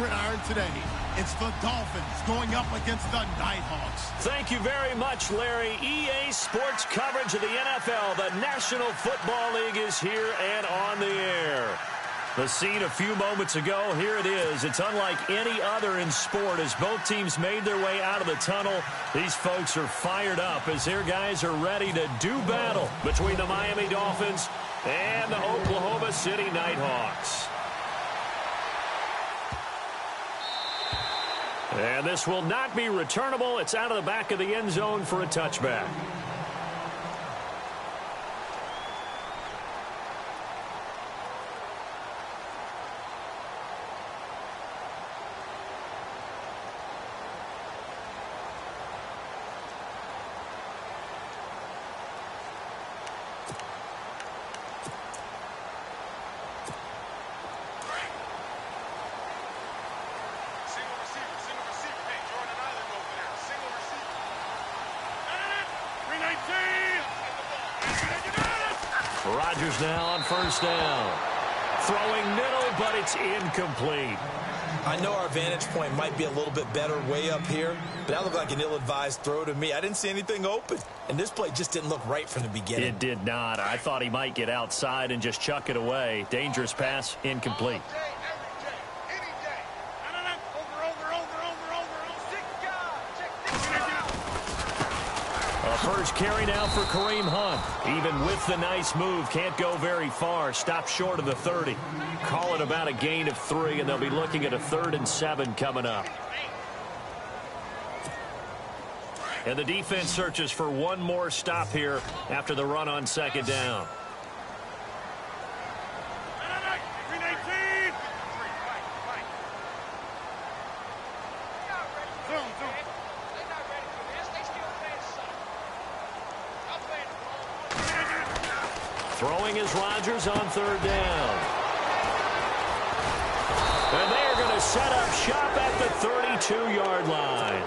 gridiron today. It's the Dolphins going up against the Nighthawks. Thank you very much, Larry. EA Sports coverage of the NFL. The National Football League is here and on the air. The scene a few moments ago, here it is. It's unlike any other in sport as both teams made their way out of the tunnel. These folks are fired up as their guys are ready to do battle between the Miami Dolphins and the Oklahoma City Nighthawks. And this will not be returnable. It's out of the back of the end zone for a touchback. Rodgers now on first down. Throwing middle, but it's incomplete. I know our vantage point might be a little bit better way up here, but that looked like an ill-advised throw to me. I didn't see anything open, and this play just didn't look right from the beginning. It did not. I thought he might get outside and just chuck it away. Dangerous pass, incomplete. First carry now for Kareem Hunt. Even with the nice move, can't go very far. Stop short of the 30. Call it about a gain of 3, and they'll be looking at a 3rd and 7 coming up. And the defense searches for one more stop here after the run on second down. Throwing is Rodgers on 3rd down. And they're going to set up shop at the 32-yard line.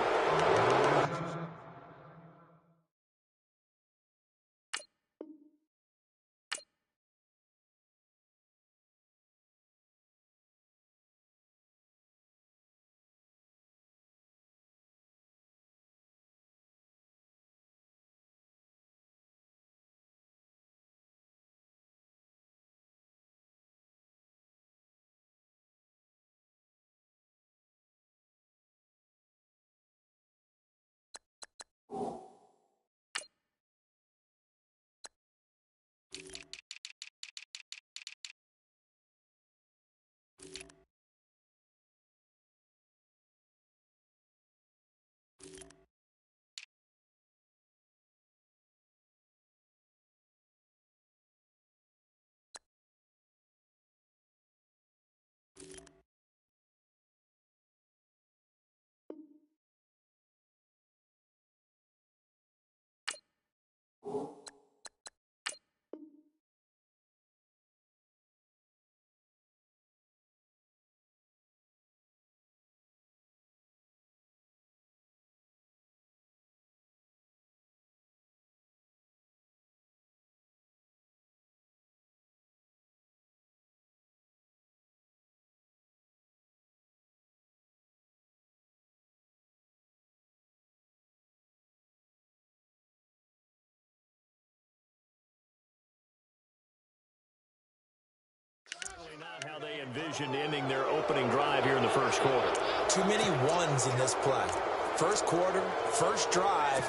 Not how they envisioned ending their opening drive here in the first quarter. Too many ones in this play. First quarter, first drive,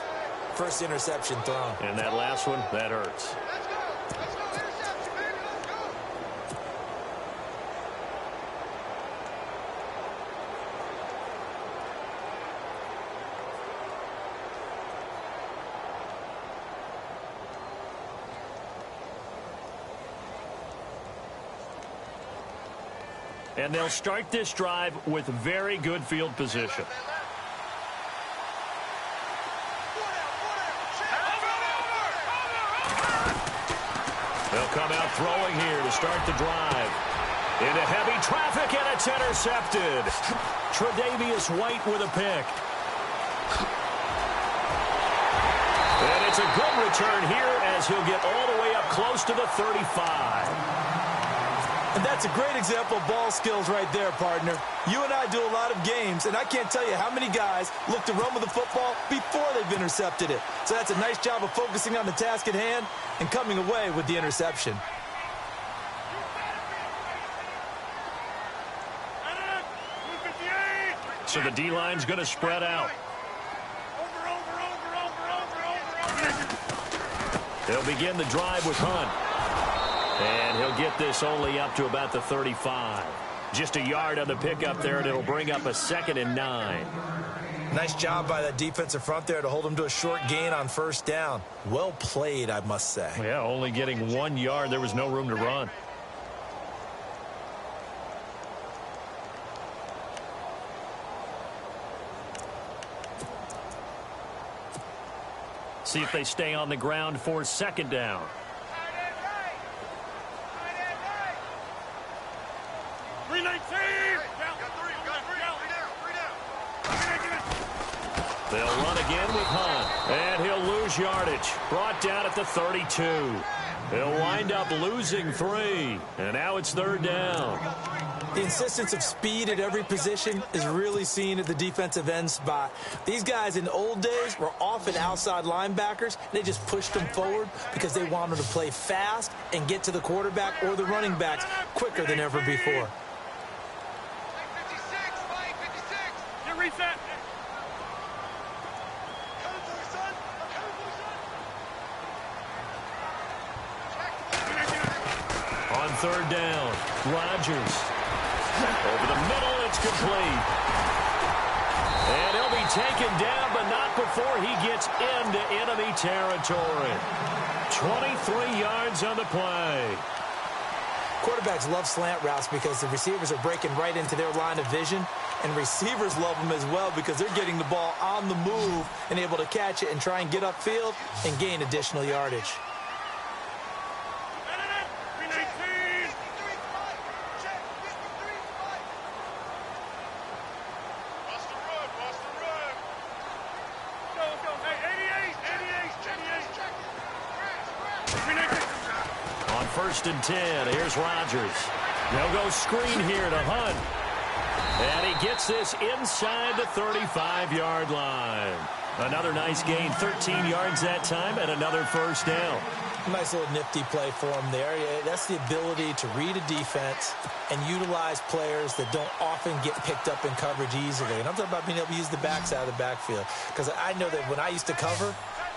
first interception thrown. And that last one, that hurts. Let's go. Let's go. Interception, baby. Let's go. And they'll start this drive with very good field position. They'll come out throwing here to start the drive. Into heavy traffic, and it's intercepted. Tre'Davious White with a pick. And it's a good return here as he'll get all the way up close to the 35. And that's a great example of ball skills right there, partner. You and I do a lot of games, and I can't tell you how many guys look to run with the football before they've intercepted it. So that's a nice job of focusing on the task at hand and coming away with the interception. So the D-line's going to spread out. They'll begin the drive with Hunt. And he'll get this only up to about the 35. Just a yard on the pickup there, and it'll bring up a 2nd and 9. Nice job by that defensive front there to hold him to a short gain on first down. Well played, I must say. Yeah, only getting 1 yard. There was no room to run. See if they stay on the ground for 2nd down. They'll run again with Hunt, and he'll lose yardage. Brought down at the 32. He'll wind up losing 3, and now it's 3rd down. The insistence of speed at every position is really seen at the defensive end spot. These guys in the old days were often outside linebackers. They just pushed them forward because they wanted to play fast and get to the quarterback or the running backs quicker than ever before. Reset. On 3rd down, Rodgers. Over the middle, it's complete. And he'll be taken down, but not before he gets into enemy territory. 23 yards on the play. Quarterbacks love slant routes because the receivers are breaking right into their line of vision, and receivers love them as well because they're getting the ball on the move and able to catch it and try and get upfield and gain additional yardage. On 1st and 10, here's Rodgers. They'll go screen here to Hunt. And he gets this inside the 35-yard line. Another nice gain, 13 yards that time, and another 1st down. Nice little nifty play for him there. That's the ability to read a defense and utilize players that don't often get picked up in coverage easily. And I'm talking about being able to use the backs out of the backfield. Because I know that when I used to cover,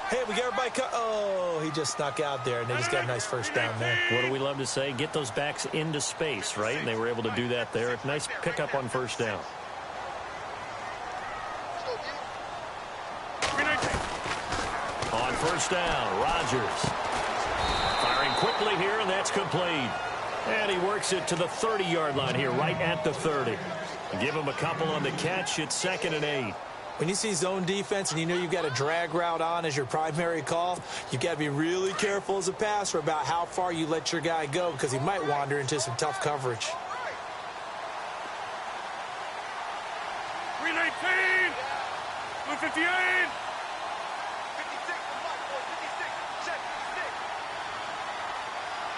hey, we got everybody oh, he just snuck out there, and they just got a nice 1st down there. What do we love to say? Get those backs into space, right? And they were able to do that there. Nice pickup on 1st down. On 1st down, Rodgers. Firing quickly here, and that's complete. And he works it to the 30-yard line here, right at the 30. Give him a couple on the catch. It's 2nd and 8. When you see zone defense and you know you've got a drag route on as your primary call, you've got to be really careful as a passer about how far you let your guy go because he might wander into some tough coverage. 319, 258.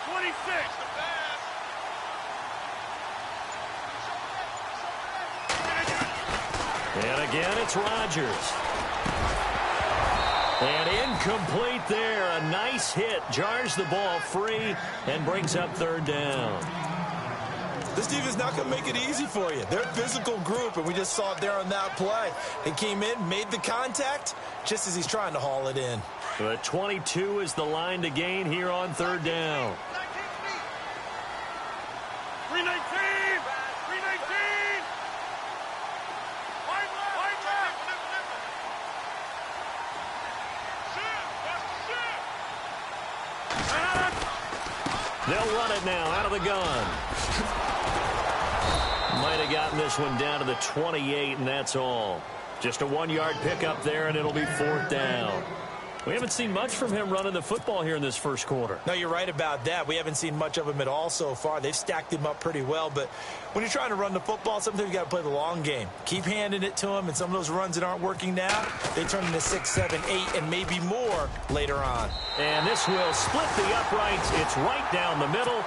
26. And again, it's Rodgers. And incomplete there. A nice hit. Jars the ball free and brings up 3rd down. This defense is not going to make it easy for you. They're a physical group, and we just saw it there on that play. They came in, made the contact, just as he's trying to haul it in. The 22 is the line to gain here on 3rd down. 319. 319. Wide left. They'll run it now out of the gun. Might have gotten this one down to the 28, and that's all. Just a 1-yard pickup there, and it'll be 4th down. We haven't seen much from him running the football here in this first quarter. No, you're right about that. We haven't seen much of him at all so far. They've stacked him up pretty well, but when you're trying to run the football, sometimes you got to play the long game. Keep handing it to him, and some of those runs that aren't working now, they turn into 6, 7, 8, and maybe more later on. And this will split the uprights. It's right down the middle.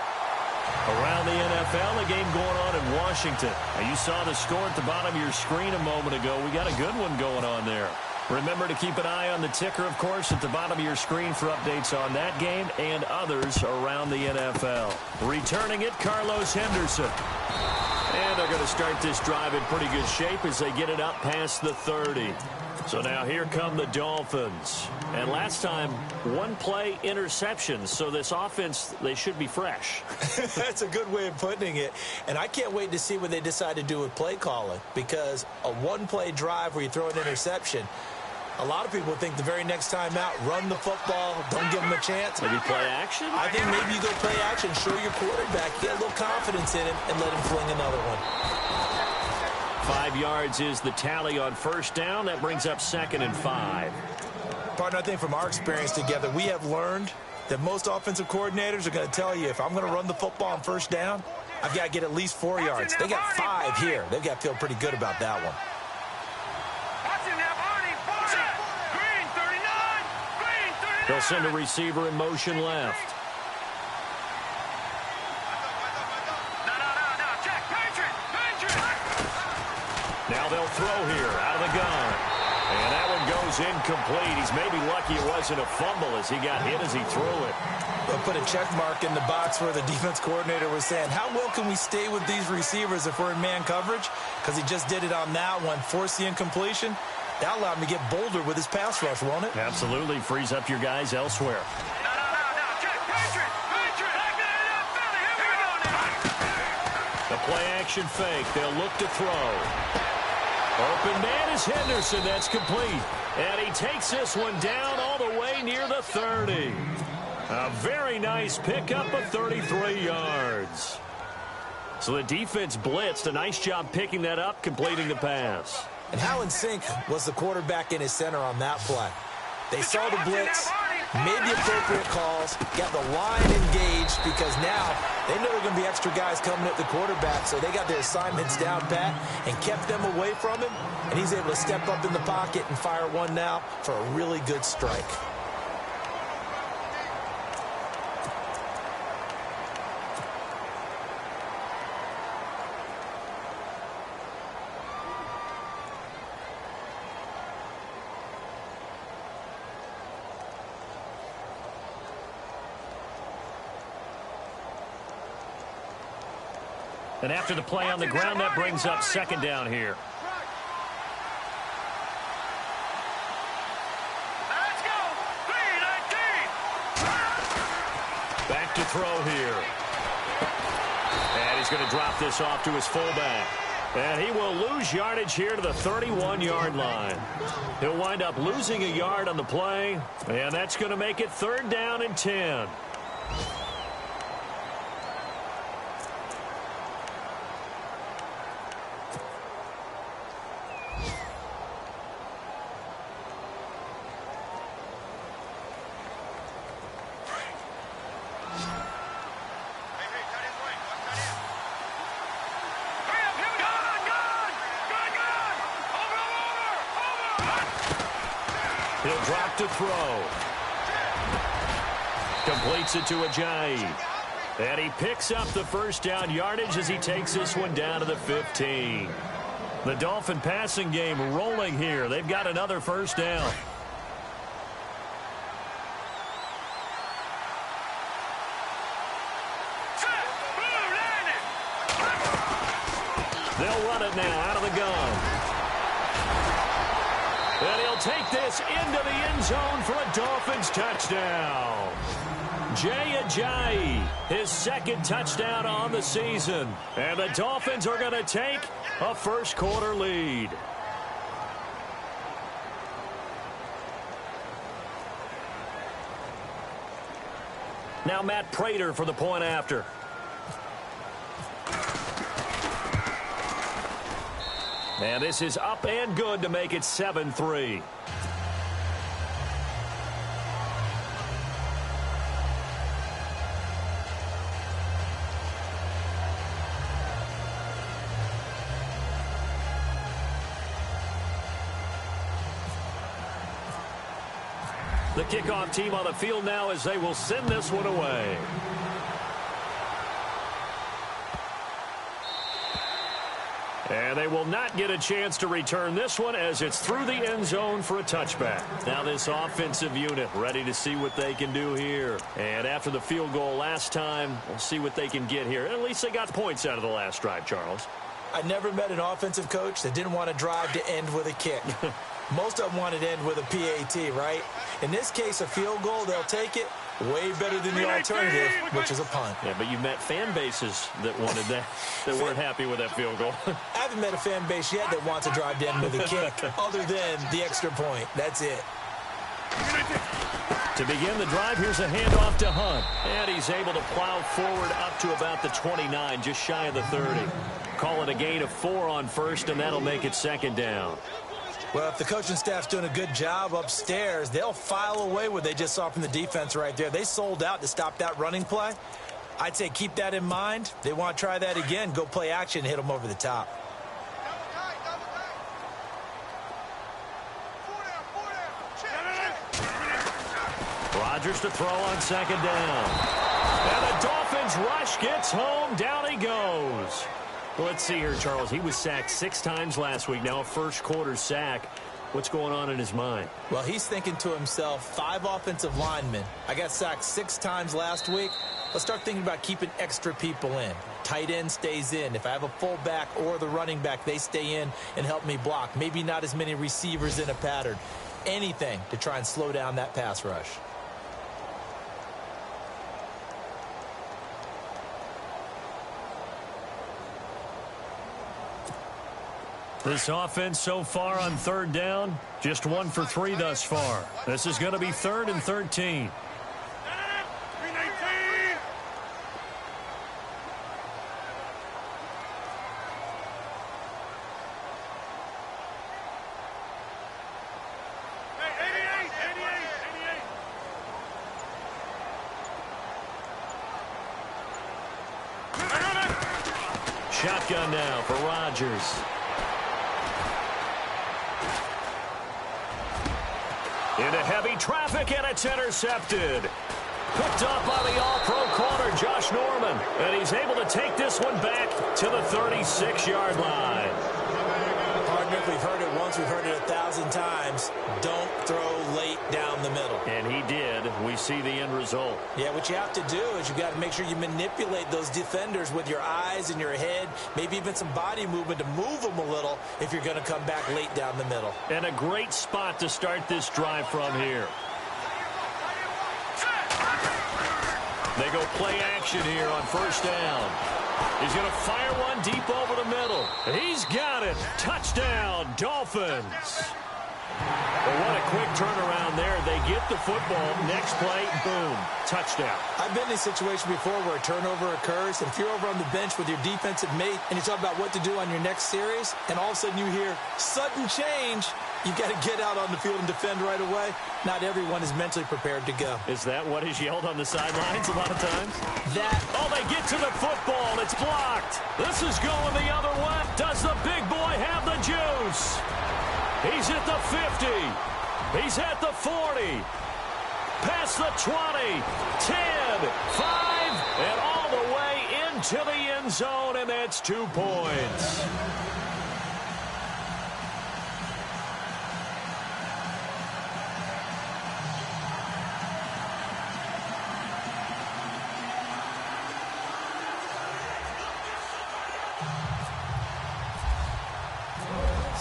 Around the NFL, a game going on in Washington. Now, you saw the score at the bottom of your screen a moment ago. We got a good one going on there. Remember to keep an eye on the ticker, of course, at the bottom of your screen for updates on that game and others around the NFL. Returning it, Carlos Henderson. And they're going to start this drive in pretty good shape as they get it up past the 30. So now here come the Dolphins. And last time, one play interceptions. So this offense, they should be fresh. That's a good way of putting it. And I can't wait to see what they decide to do with play calling. Because a one-play drive where you throw an interception, a lot of people think the very next time out, run the football, don't give them a chance. Maybe play action? I think maybe you go play action, show your quarterback, get a little confidence in him, and let him fling another one. 5 yards is the tally on first down. That brings up 2nd and 5. Partner, I think from our experience together, we have learned that most offensive coordinators are going to tell you, if I'm going to run the football on first down, I've got to get at least 4 yards. They got 5 here. They've got to feel pretty good about that one. They'll send a receiver in motion left. Now they'll throw here out of the gun. And that one goes incomplete. He's maybe lucky it wasn't a fumble as he got hit as he threw it. They'll put a check mark in the box where the defense coordinator was saying, how well can we stay with these receivers if we're in man coverage? Because he just did it on that one, forced the incompletion. That allowed him to get bolder with his pass rush, won't it? Absolutely. Frees up your guys elsewhere. The play-action fake. They'll look to throw. Open man is Henderson. That's complete. And he takes this one down all the way near the 30. A very nice pickup of 33 yards. So the defense blitzed. A nice job picking that up, completing the pass. And how in sync was the quarterback in his center on that play? They saw the blitz, made the appropriate calls, got the line engaged because now they know there are going to be extra guys coming at the quarterback, so they got their assignments down pat and kept them away from him, and he's able to step up in the pocket and fire one now for a really good strike. And after the play on the ground, that brings up 2nd down here. Let's go. 3-19. Back to throw here. And he's going to drop this off to his fullback. And he will lose yardage here to the 31-yard line. He'll wind up losing a yard on the play, and that's going to make it 3rd down and 10. He'll drop to throw. Completes it to Ajayi. And he picks up the first down yardage as he takes this one down to the 15. The Dolphin passing game rolling here. They've got another first down. They'll run it now out of the gun. And he'll take this into the end zone for a Dolphins touchdown. Jay Ajayi, his 2nd touchdown on the season. And the Dolphins are going to take a first-quarter lead. Now Matt Prater for the point after. And this is up and good to make it 7-3. The kickoff team on the field now as they will send this one away. And they will not get a chance to return this one as it's through the end zone for a touchback. Now this offensive unit ready to see what they can do here. And after the field goal last time, we'll see what they can get here. At least they got points out of the last drive, Charles. I never met an offensive coach that didn't want to drive to end with a kick. Most of them wanted to end with a PAT, right? In this case, a field goal, they'll take it. Way better than the alternative, which is a punt. Yeah, but you met fan bases that wanted that, that weren't happy with that field goal. I haven't met a fan base yet that wants to drive to end with a kick, other than the extra point. That's it. To begin the drive, here's a handoff to Hunt. And he's able to plow forward up to about the 29, just shy of the 30. Call it a gain of 4 on first, and that'll make it second down. Well, if the coaching staff's doing a good job upstairs, they'll file away what they just saw from the defense right there. They sold out to stop that running play. I'd say keep that in mind. They want to try that again. Go play action and hit them over the top. Rodgers to throw on second down. And the Dolphins rush gets home. Down he goes. Let's see here, Charles. He was sacked 6 times last week. Now a first-quarter sack. What's going on in his mind? Well, he's thinking to himself, 5 offensive linemen. I got sacked 6 times last week. Let's start thinking about keeping extra people in. Tight end stays in. If I have a fullback or the running back, they stay in and help me block. Maybe not as many receivers in a pattern. Anything to try and slow down that pass rush. This offense so far on third down, just 1 for 3 thus far. This is going to be 3rd and 13. Shotgun now for Rodgers. Into heavy traffic, and it's intercepted. Picked up by the all-pro corner, Josh Norman. And he's able to take this one back to the 36-yard line. Partner, we've heard it once, we've heard it 1,000 times. Don't throw late down the middle. And he did. We see the end result. Yeah, what you have to do is you got to make sure you manipulate those defenders with your eyes and your head, maybe even some body movement to move them a little if you're going to come back late down the middle. And a great spot to start this drive from here. They go play action here on first down. He's going to fire one deep over the middle. He's got it. Touchdown, Dolphins. Well, what a quick turnaround there. They get the football. Next play, boom, touchdown. I've been in a situation before where a turnover occurs, and if you're over on the bench with your defensive mate and you talk about what to do on your next series, and all of a sudden you hear sudden change, you got to get out on the field and defend right away. Not everyone is mentally prepared to go. Is that what is yelled on the sidelines a lot of times? Oh, they get to the football. It's blocked. This is going the other way. Does the big boy have the juice? He's at the 50. He's at the 40. Past the 20. 10, 5, and all the way into the end zone, and that's 2 points.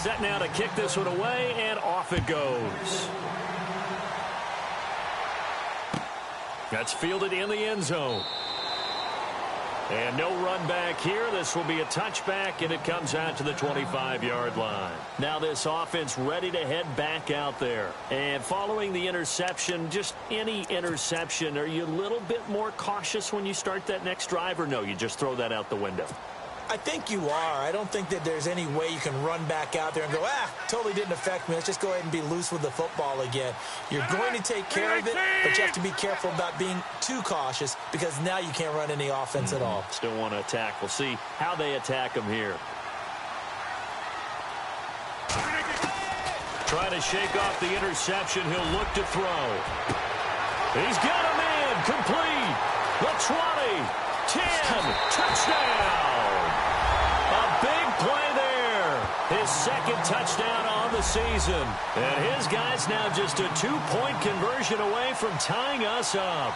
Set now to kick this one away, and off it goes. That's fielded in the end zone. And no run back here. This will be a touchback, and it comes out to the 25-yard line. Now this offense ready to head back out there. And following the interception, just any interception, are you a little bit more cautious when you start that next drive, or no, you just throw that out the window? I think you are. I don't think that there's any way you can run back out there and go, totally didn't affect me. Let's just go ahead and be loose with the football again. You're going to take care of it, but you have to be careful about being too cautious because now you can't run any offense at all. Still want to attack. We'll see how they attack them here. Trying to shake off the interception. He'll look to throw. He's got him in. Complete. The 20. 10. Touchdown. A big play there. his second touchdown on the season. And his guys now just a 2-point conversion away from tying us up.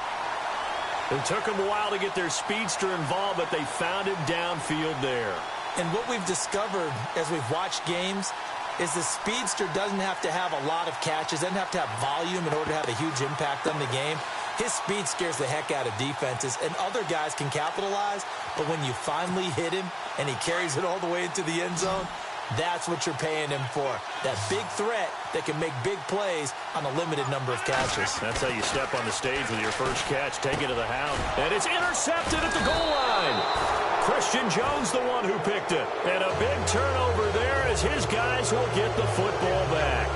It took them a while to get their speedster involved, but they found him downfield there. And what we've discovered as we've watched games is the speedster doesn't have to have a lot of catches, doesn't have to have volume in order to have a huge impact on the game. His speed scares the heck out of defenses, and other guys can capitalize, but when you finally hit him and he carries it all the way into the end zone, that's what you're paying him for. That big threat that can make big plays on a limited number of catches. That's how you step on the stage with your first catch. Take it to the house. And it's intercepted at the goal line. Christian Jones, the one who picked it. And a big turnover there as his guys will get the football back.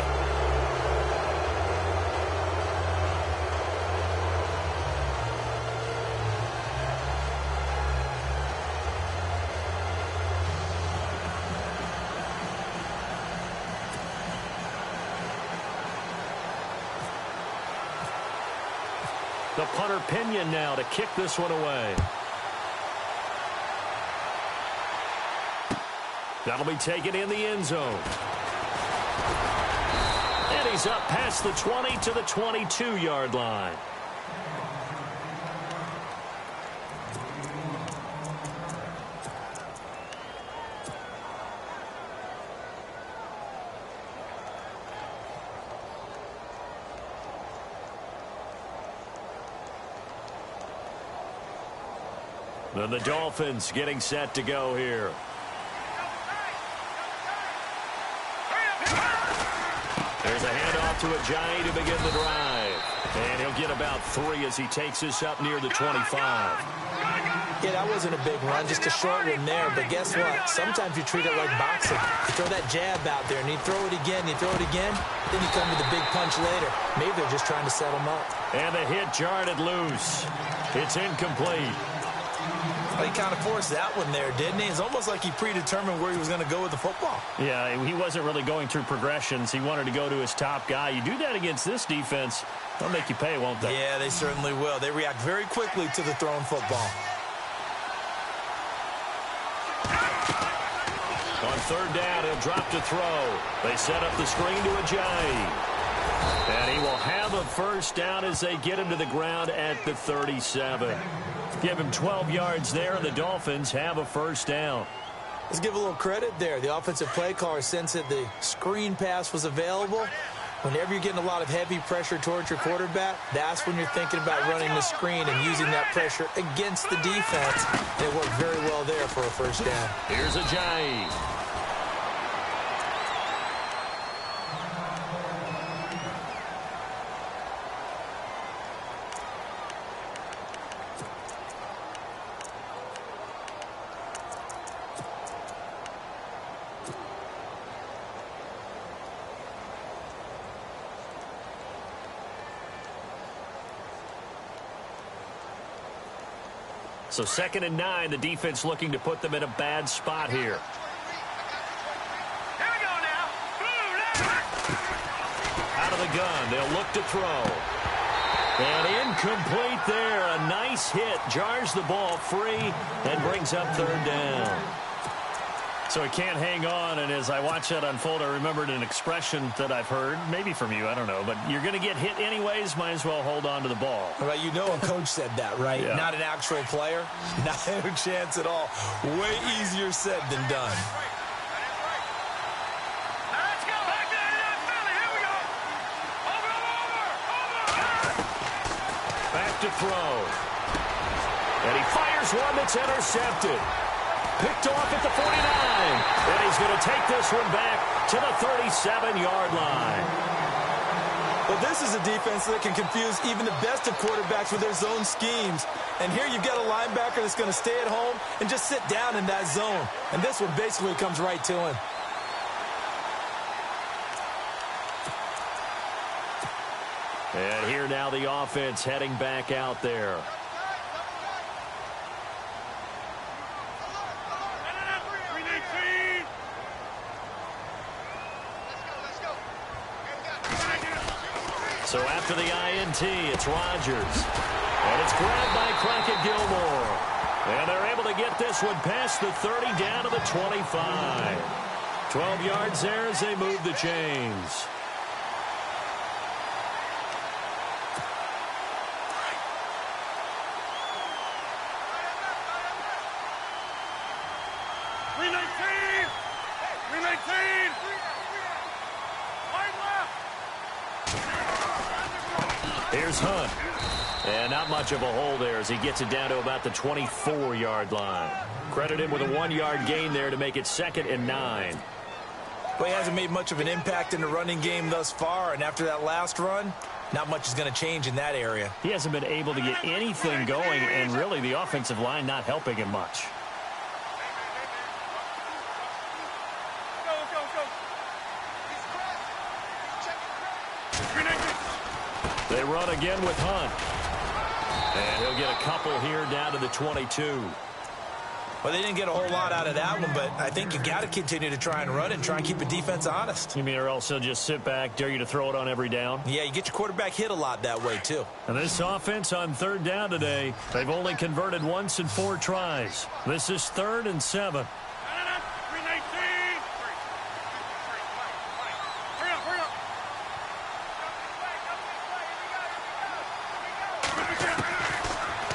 The punter Pinion now to kick this one away. That'll be taken in the end zone. And he's up past the 20 to the 22-yard line. And the Dolphins getting set to go here. There's a handoff to Ajayi to begin the drive. And he'll get about 3 as he takes this up near the 25. Yeah, that wasn't a big run, just a short one there. But guess what? Sometimes you treat it like boxing. You throw that jab out there, and you throw it again, you throw it again, then you come with a big punch later. Maybe they're just trying to set him up. And the hit jarred it loose. It's incomplete. Well, he kind of forced that one there, didn't he? It's almost like he predetermined where he was going to go with the football. Yeah, he wasn't really going through progressions. He wanted to go to his top guy. You do that against this defense, they'll make you pay, won't they? Yeah, they certainly will. They react very quickly to the thrown football. On third down, he'll drop to throw. They set up the screen to Ajayi. And he will have a first down as they get him to the ground at the 37. Give him 12 yards there, and the Dolphins have a first down. Let's give a little credit there. The offensive play caller sensed that the screen pass was available. Whenever you're getting a lot of heavy pressure towards your quarterback, that's when you're thinking about running the screen and using that pressure against the defense. And it worked very well there for a first down. Here's Ajayi. So 2nd and 9, the defense looking to put them in a bad spot here. Here we go now. Out of the gun, they'll look to throw. And incomplete there. A nice hit. Jars the ball free and brings up third down. So he can't hang on, and as I watch that unfold, I remembered an expression that I've heard, maybe from you, I don't know, but you're going to get hit anyways, might as well hold on to the ball. Well, you know a coach said that, right? Yeah. Not an actual player. Not a chance at all. Way easier said than done. Let's go back there to that Philly. Here we go. Over. Back to throw. And he fires one that's intercepted. Picked off at the 49. And he's going to take this one back to the 37-yard line. Well, this is a defense that can confuse even the best of quarterbacks with their zone schemes. And here you've got a linebacker that's going to stay at home and just sit down in that zone. And this one basically comes right to him. And here now the offense heading back out there. So after the INT, it's Rodgers. And it's grabbed by Crockett Gilmore. And they're able to get this one past the 30 down to the 25. 12 yards there as they move the chains. Here's Hunt. And not much of a hole there as he gets it down to about the 24-yard line. Credit him with a 1-yard gain there to make it 2nd and 9. Well, he hasn't made much of an impact in the running game thus far, and after that last run, not much is going to change in that area. He hasn't been able to get anything going, and really the offensive line not helping him much. They run again with Hunt. And he'll get a couple here down to the 22. Well, they didn't get a whole lot out of that one, but I think you got to continue to try and run and try and keep the defense honest. You mean or else he'll just sit back, dare you to throw it on every down? Yeah, you get your quarterback hit a lot that way, too. And this offense on 3rd down today, they've only converted once in 4 tries. This is 3rd and 7.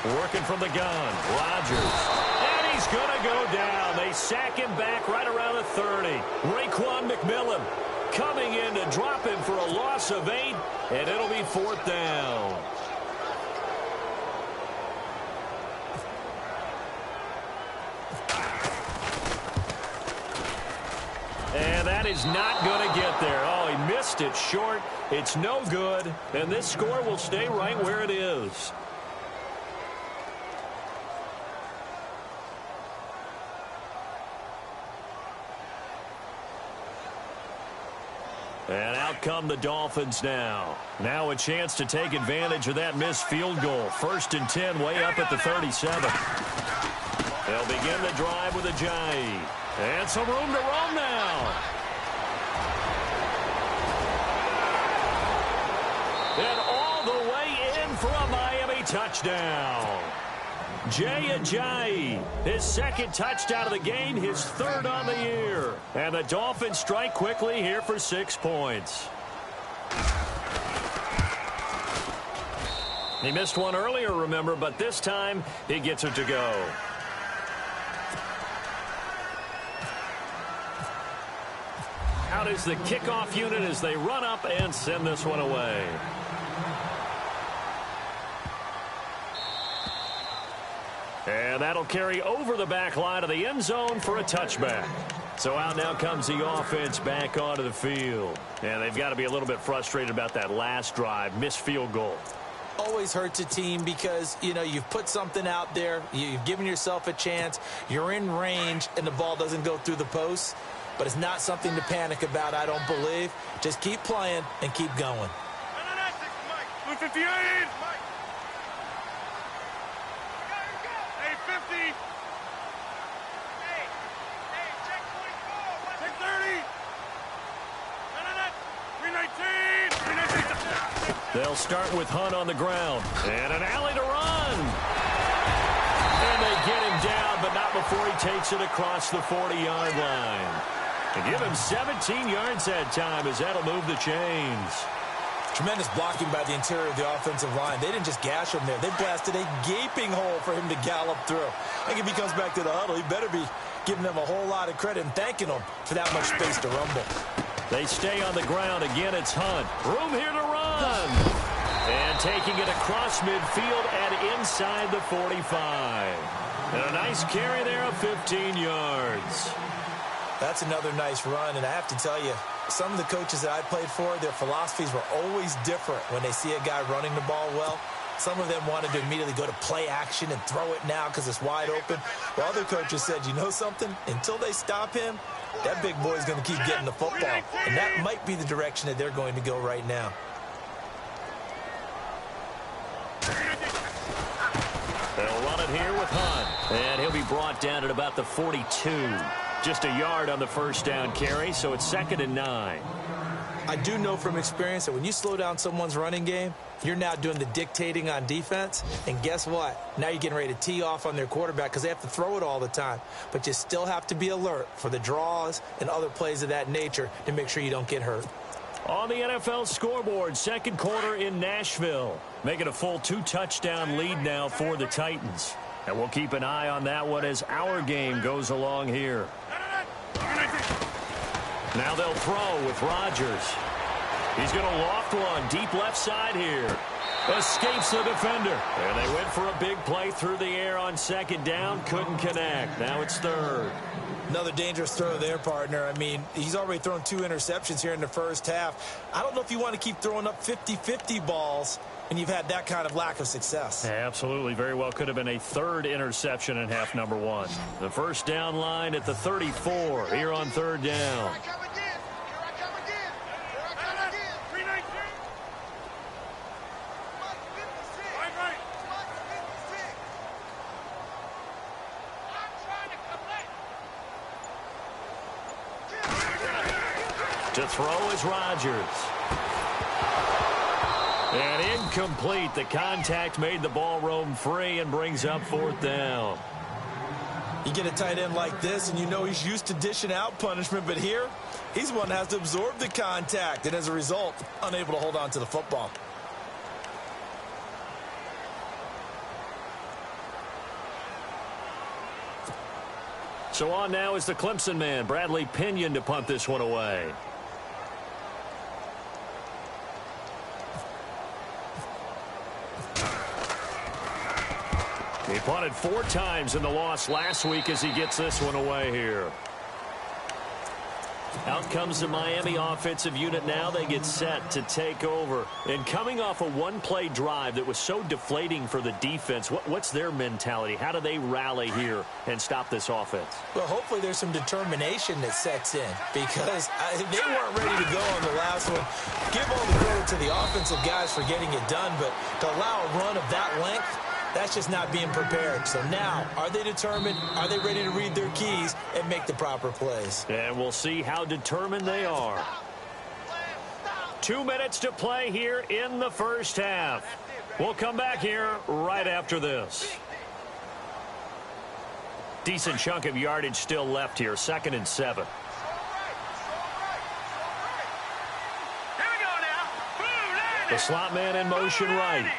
Working from the gun, Rodgers. And he's going to go down. They sack him back right around the 30. Raekwon McMillan coming in to drop him for a loss of 8, and it'll be 4th down. And that is not going to get there. Oh, he missed it short. It's no good, and this score will stay right where it is. And out come the Dolphins now. Now a chance to take advantage of that missed field goal. 1st and 10 way up at the 37. They'll begin the drive with Ajayi. And some room to roam now. And all the way in for a Miami touchdown. Jay Ajayi, his 2nd touchdown of the game, his 3rd on the year. And the Dolphins strike quickly here for 6 points. He missed one earlier, remember, but this time he gets it to go. Out is the kickoff unit as they run up and send this one away. And that'll carry over the back line of the end zone for a touchback. So out now comes the offense back onto the field. And they've got to be a little bit frustrated about that last drive, missed field goal. Always hurts a team because, you know, you've put something out there, you've given yourself a chance, you're in range, and the ball doesn't go through the posts. But it's not something to panic about, I don't believe. Just keep playing and keep going. 58. They'll start with Hunt on the ground. And an alley to run. And they get him down, but not before he takes it across the 40-yard line. And give him 17 yards that time as that'll move the chains. Tremendous blocking by the interior of the offensive line. They didn't just gash him there. They blasted a gaping hole for him to gallop through. I think if he comes back to the huddle, he better be giving them a whole lot of credit and thanking them for that much space to rumble. They stay on the ground. Again, it's Hunt. Room here to run. And taking it across midfield and inside the 45. And a nice carry there of 15 yards. That's another nice run, and I have to tell you, some of the coaches that I played for, their philosophies were always different when they see a guy running the ball well. Some of them wanted to immediately go to play action and throw it now because it's wide open. While other coaches said, you know something? Until they stop him, that big boy's going to keep getting the football. And that might be the direction that they're going to go right now. They'll run it here with Hunt. And he'll be brought down at about the 42. Just a yard on the first down carry, so it's 2nd and 9. I do know from experience that when you slow down someone's running game, you're now doing the dictating on defense. And guess what? Now you're getting ready to tee off on their quarterback because they have to throw it all the time. But you still have to be alert for the draws and other plays of that nature to make sure you don't get hurt. On the NFL scoreboard, second quarter in Nashville. Making a full 2-touchdown lead now for the Titans. And we'll keep an eye on that one as our game goes along here. Now they'll throw with Rodgers. He's going to loft one deep left side here. Escapes the defender. And they went for a big play through the air on second down. Couldn't connect. Now it's third. Another dangerous throw there, partner. I mean, he's already thrown 2 interceptions here in the first half. I don't know if you want to keep throwing up 50-50 balls and you've had that kind of lack of success. Yeah, absolutely. Very well could have been a third interception in half number 1. The first down line at the 34 here on third down. To throw is Rodgers. And incomplete. The contact made the ball roam free and brings up fourth down. You get a tight end like this, and you know he's used to dishing out punishment, but here, he's one that has to absorb the contact, and as a result, unable to hold on to the football. So on now is the Clemson man, Bradley Pinion, to punt this one away. He punted 4 times in the loss last week as he gets this one away here. Out comes the Miami offensive unit now. They get set to take over. And coming off a one-play drive that was so deflating for the defense, what's their mentality? How do they rally here and stop this offense? Well, hopefully there's some determination that sets in because they weren't ready to go on the last one. Give all the credit to the offensive guys for getting it done, but to allow a run of that length, that's just not being prepared. So now, are they determined? Are they ready to read their keys and make the proper plays? And we'll see how determined they are. 2 minutes to play here in the first half. We'll come back here right after this. Decent chunk of yardage still left here. 2nd and 7. The slot man in motion right.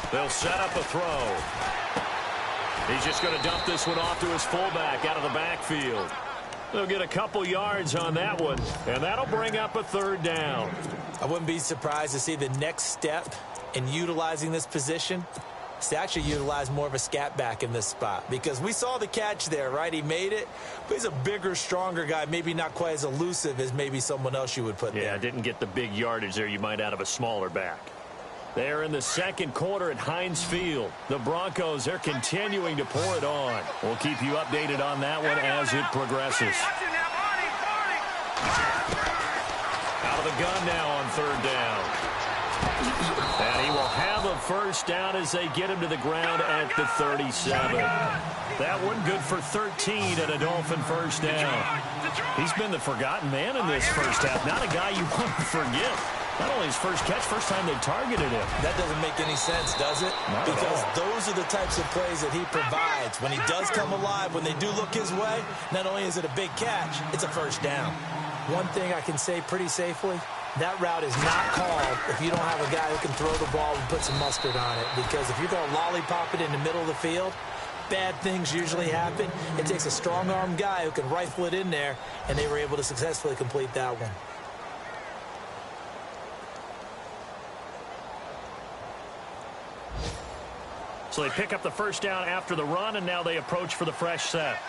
They'll set up a throw. He's just going to dump this one off to his fullback out of the backfield. They'll get a couple yards on that one, and that'll bring up a third down. I wouldn't be surprised to see the next step in utilizing this position is to actually utilize more of a scat back in this spot, because we saw the catch there, right? He made it, but he's a bigger, stronger guy, maybe not quite as elusive as maybe someone else you would put there. Yeah, didn't get the big yardage there you might out of a smaller back. They're in the second quarter at Heinz Field. The Broncos, they're continuing to pour it on. We'll keep you updated on that one as it progresses. Out of the gun now on third down. And he will have a first down as they get him to the ground at the 37. That one good for 13 and a Dolphin first down. He's been the forgotten man in this first half. Not a guy you want to forget. Not only his first catch, first time they targeted him. That doesn't make any sense, does it? Because those are the types of plays that he provides. When he does come alive, when they do look his way, not only is it a big catch, it's a first down. One thing I can say pretty safely, that route is not called if you don't have a guy who can throw the ball and put some mustard on it. Because if you're going to lollipop it in the middle of the field, bad things usually happen. It takes a strong-armed guy who can rifle it in there, and they were able to successfully complete that one. So they pick up the first down after the run, and now they approach for the fresh set.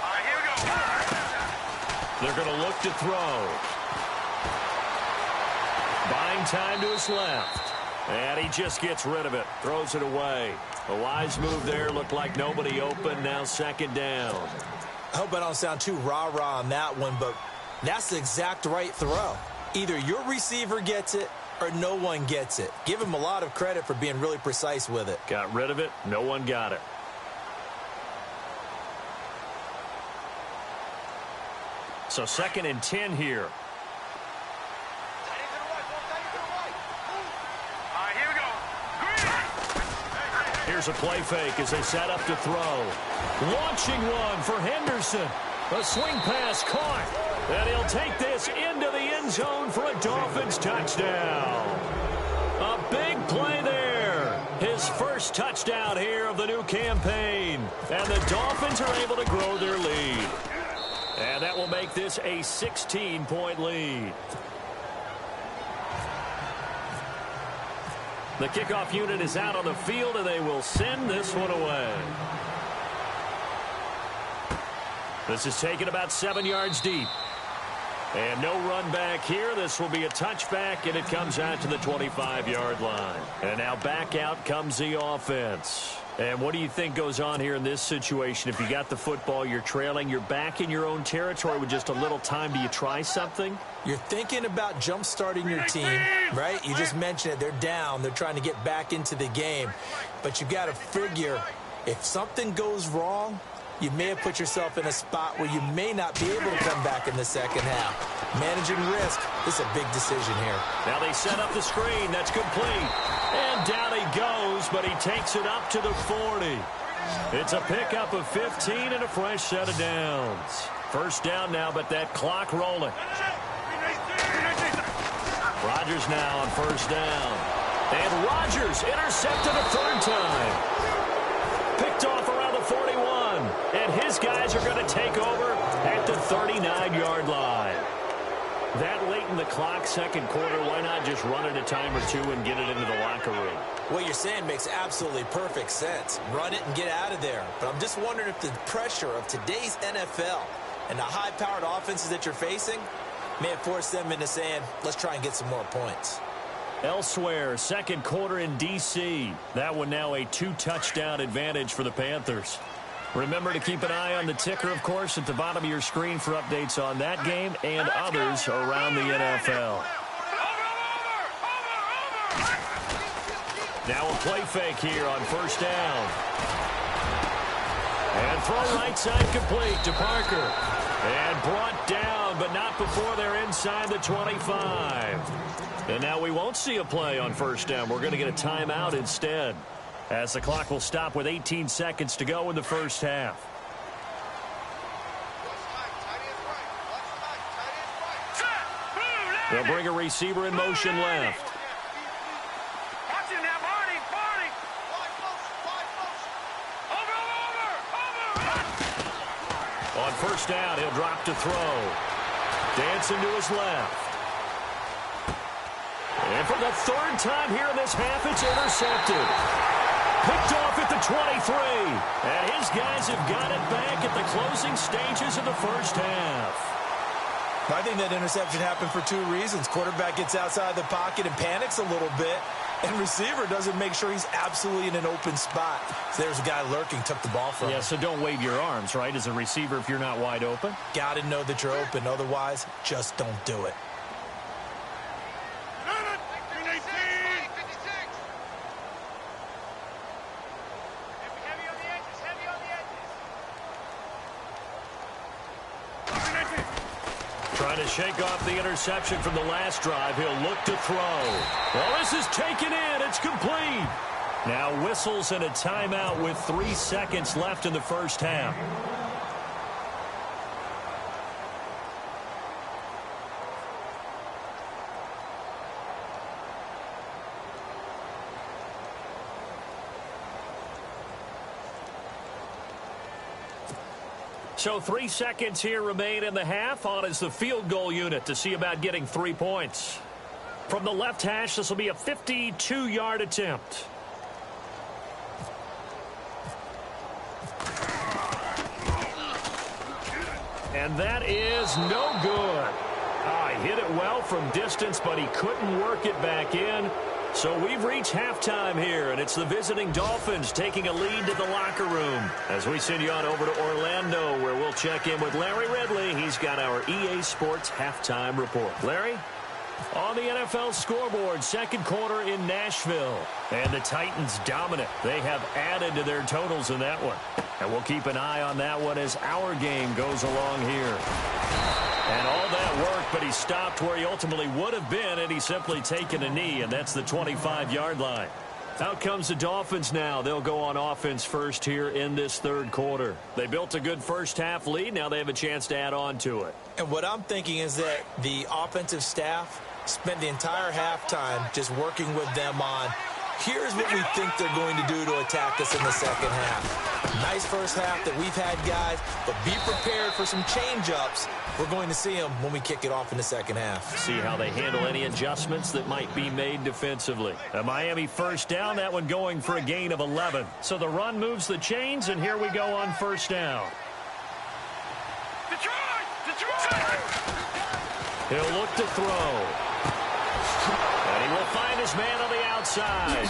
All right, here we go. They're going to look to throw. Buying time to his left. And he just gets rid of it. Throws it away. A wise move there. Looked like nobody open. Now second down. I hope I don't sound too rah-rah on that one, but that's the exact right throw. Either your receiver gets it or no one gets it. Give him a lot of credit for being really precise with it. Got rid of it. No one got it. So 2nd and 10 here. Here we go. Here's a play fake as they set up to throw. Launching one for Henderson. A swing pass caught. And he'll take this into the end zone for a Dolphins touchdown. A big play there. His first touchdown here of the new campaign. And the Dolphins are able to grow their lead. And that will make this a 16-point lead. The kickoff unit is out on the field, and they will send this one away. This is taken about 7 yards deep. And no run back here. This will be a touchback, and it comes out to the 25-yard line. And now back out comes the offense. And what do you think goes on here in this situation? If you got the football, you're trailing, you're back in your own territory with just a little time. Do you try something? You're thinking about jump-starting your team, right? You just mentioned it. They're down. They're trying to get back into the game. But you got to figure if something goes wrong, you may have put yourself in a spot where you may not be able to come back in the second half. Managing risk, this is a big decision here. Now they set up the screen. That's complete. And down he goes, but he takes it up to the 40. It's a pickup of 15 and a fresh set of downs. First down now, but that clock rolling. Rodgers now on first down. And Rodgers intercepted a third time. Picked off around the 41. And his guys are going to take over at the 39-yard line. That late in the clock, second quarter, why not just run it a time or two and get it into the locker room? What you're saying makes absolutely perfect sense. Run it and get out of there. But I'm just wondering if the pressure of today's NFL and the high-powered offenses that you're facing may have forced them into saying, let's try and get some more points. Elsewhere, second quarter in D.C. That one now a 2-touchdown advantage for the Panthers. Remember to keep an eye on the ticker, of course, at the bottom of your screen for updates on that game and others around the NFL. Now a play fake here on first down. And throw right side complete to Parker. And brought down, but not before they're inside the 25. And now we won't see a play on first down. We're going to get a timeout instead, as the clock will stop with 18 seconds to go in the first half. They'll bring a receiver in motion left. Watch him now, Barney. On first down, he'll drop to throw. Dancing to his left. And for the third time here in this half, it's intercepted. Picked off at the 23. And his guys have got it back at the closing stages of the first half. I think that interception happened for two reasons. Quarterback gets outside the pocket and panics a little bit, and receiver doesn't make sure he's absolutely in an open spot. So there's a guy lurking, took the ball from him. Yeah, so don't wave your arms, right, as a receiver if you're not wide open. Got to know that you're open. Otherwise, just don't do it. Trying to shake off the interception from the last drive. He'll look to throw. Well, this is taken in. It's complete. Now whistles and a timeout with 3 seconds left in the first half. So 3 seconds here remain in the half. On is the field goal unit to see about getting 3 points. From the left hash, this will be a 52-yard attempt. And that is no good. He hit it well from distance, but he couldn't work it back in. So we've reached halftime here, and it's the visiting Dolphins taking a lead to the locker room. As we send you on over to Orlando, where we'll check in with Larry Ridley. He's got our EA Sports halftime report. Larry? On the NFL scoreboard, second quarter in Nashville. And the Titans dominant. They have added to their totals in that one. And we'll keep an eye on that one as our game goes along here. And all that work, but he stopped where he ultimately would have been had he simply taken a knee, and that's the 25-yard line. Out comes the Dolphins now. They'll go on offense first here in this third quarter. They built a good first-half lead. Now they have a chance to add on to it. And what I'm thinking is that the offensive staff spent the entire halftime just working with them on, here's what we think they're going to do to attack us in the second half. Nice first half that we've had, guys, but be prepared for some change-ups. We're going to see them when we kick it off in the second half. See how they handle any adjustments that might be made defensively. A Miami first down, that one going for a gain of 11. So the run moves the chains, and here we go on first down. Detroit! Detroit! He'll look to throw. And he will find his man on the outside.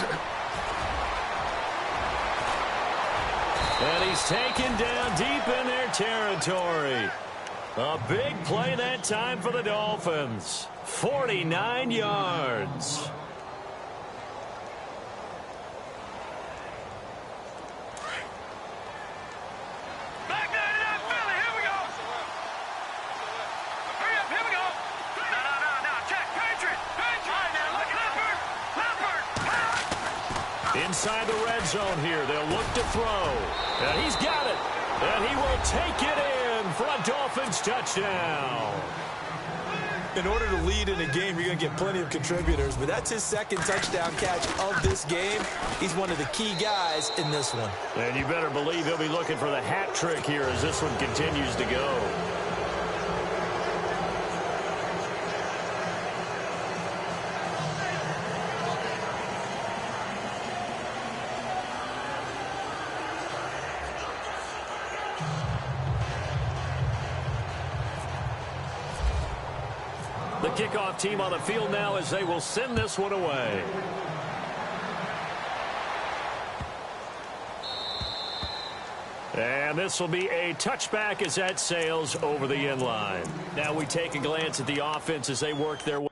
And he's taken down deep in their territory. A big play that time for the Dolphins. 49 yards. Back there to that Philly. Here we go. Hurry up. Here we go. No. Check. Patriot. All right, now look at Leopard. Inside the red zone here. They'll look to throw. And he's got it. And he will take it in for a Dolphins touchdown. In order to lead in a game, you're going to get plenty of contributors, but that's his second touchdown catch of this game. He's one of the key guys in this one. And you better believe he'll be looking for the hat trick here as this one continues to go. The kickoff team on the field now as they will send this one away. And this will be a touchback as that sails over the end line. Now we take a glance at the offense as they work their way.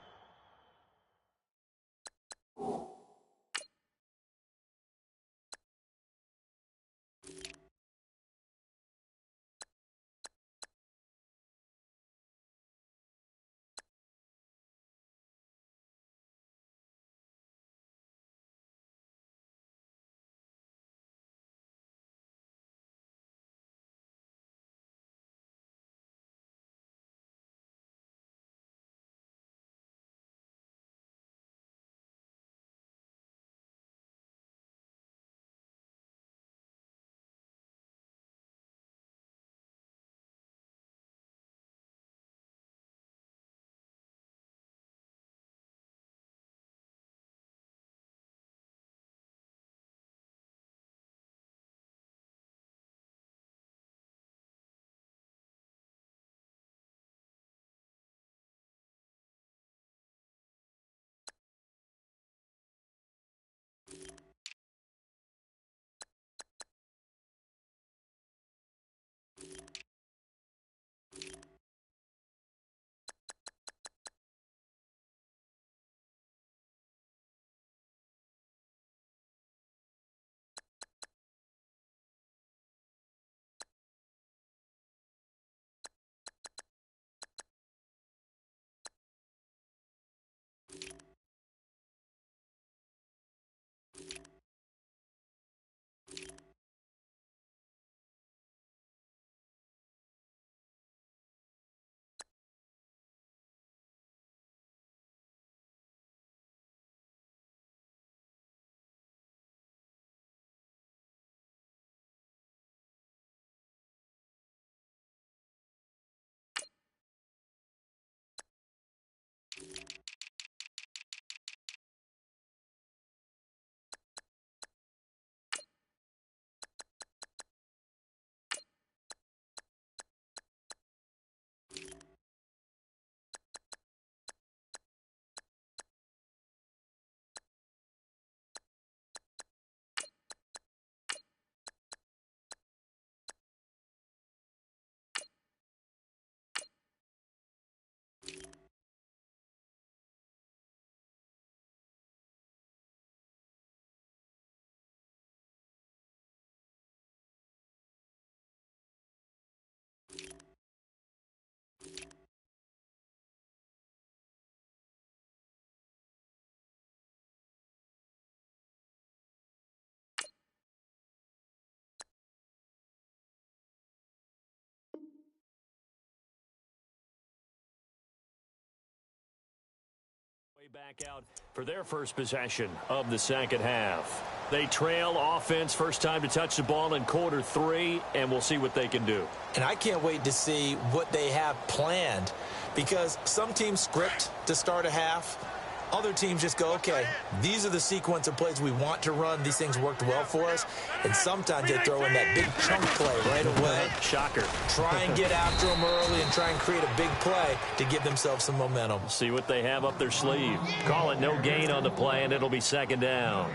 Back out for their first possession of the second half. They trail offense, first time to touch the ball in quarter 3, and we'll see what they can do. And I can't wait to see what they have planned, because some teams script to start a half. Other teams just go, okay, these are the sequence of plays we want to run. These things worked well for us. And sometimes they throw in that big chunk play right away. Shocker. Try and get after them early and try and create a big play to give themselves some momentum. See what they have up their sleeve. Call it no gain on the play, and it'll be second down.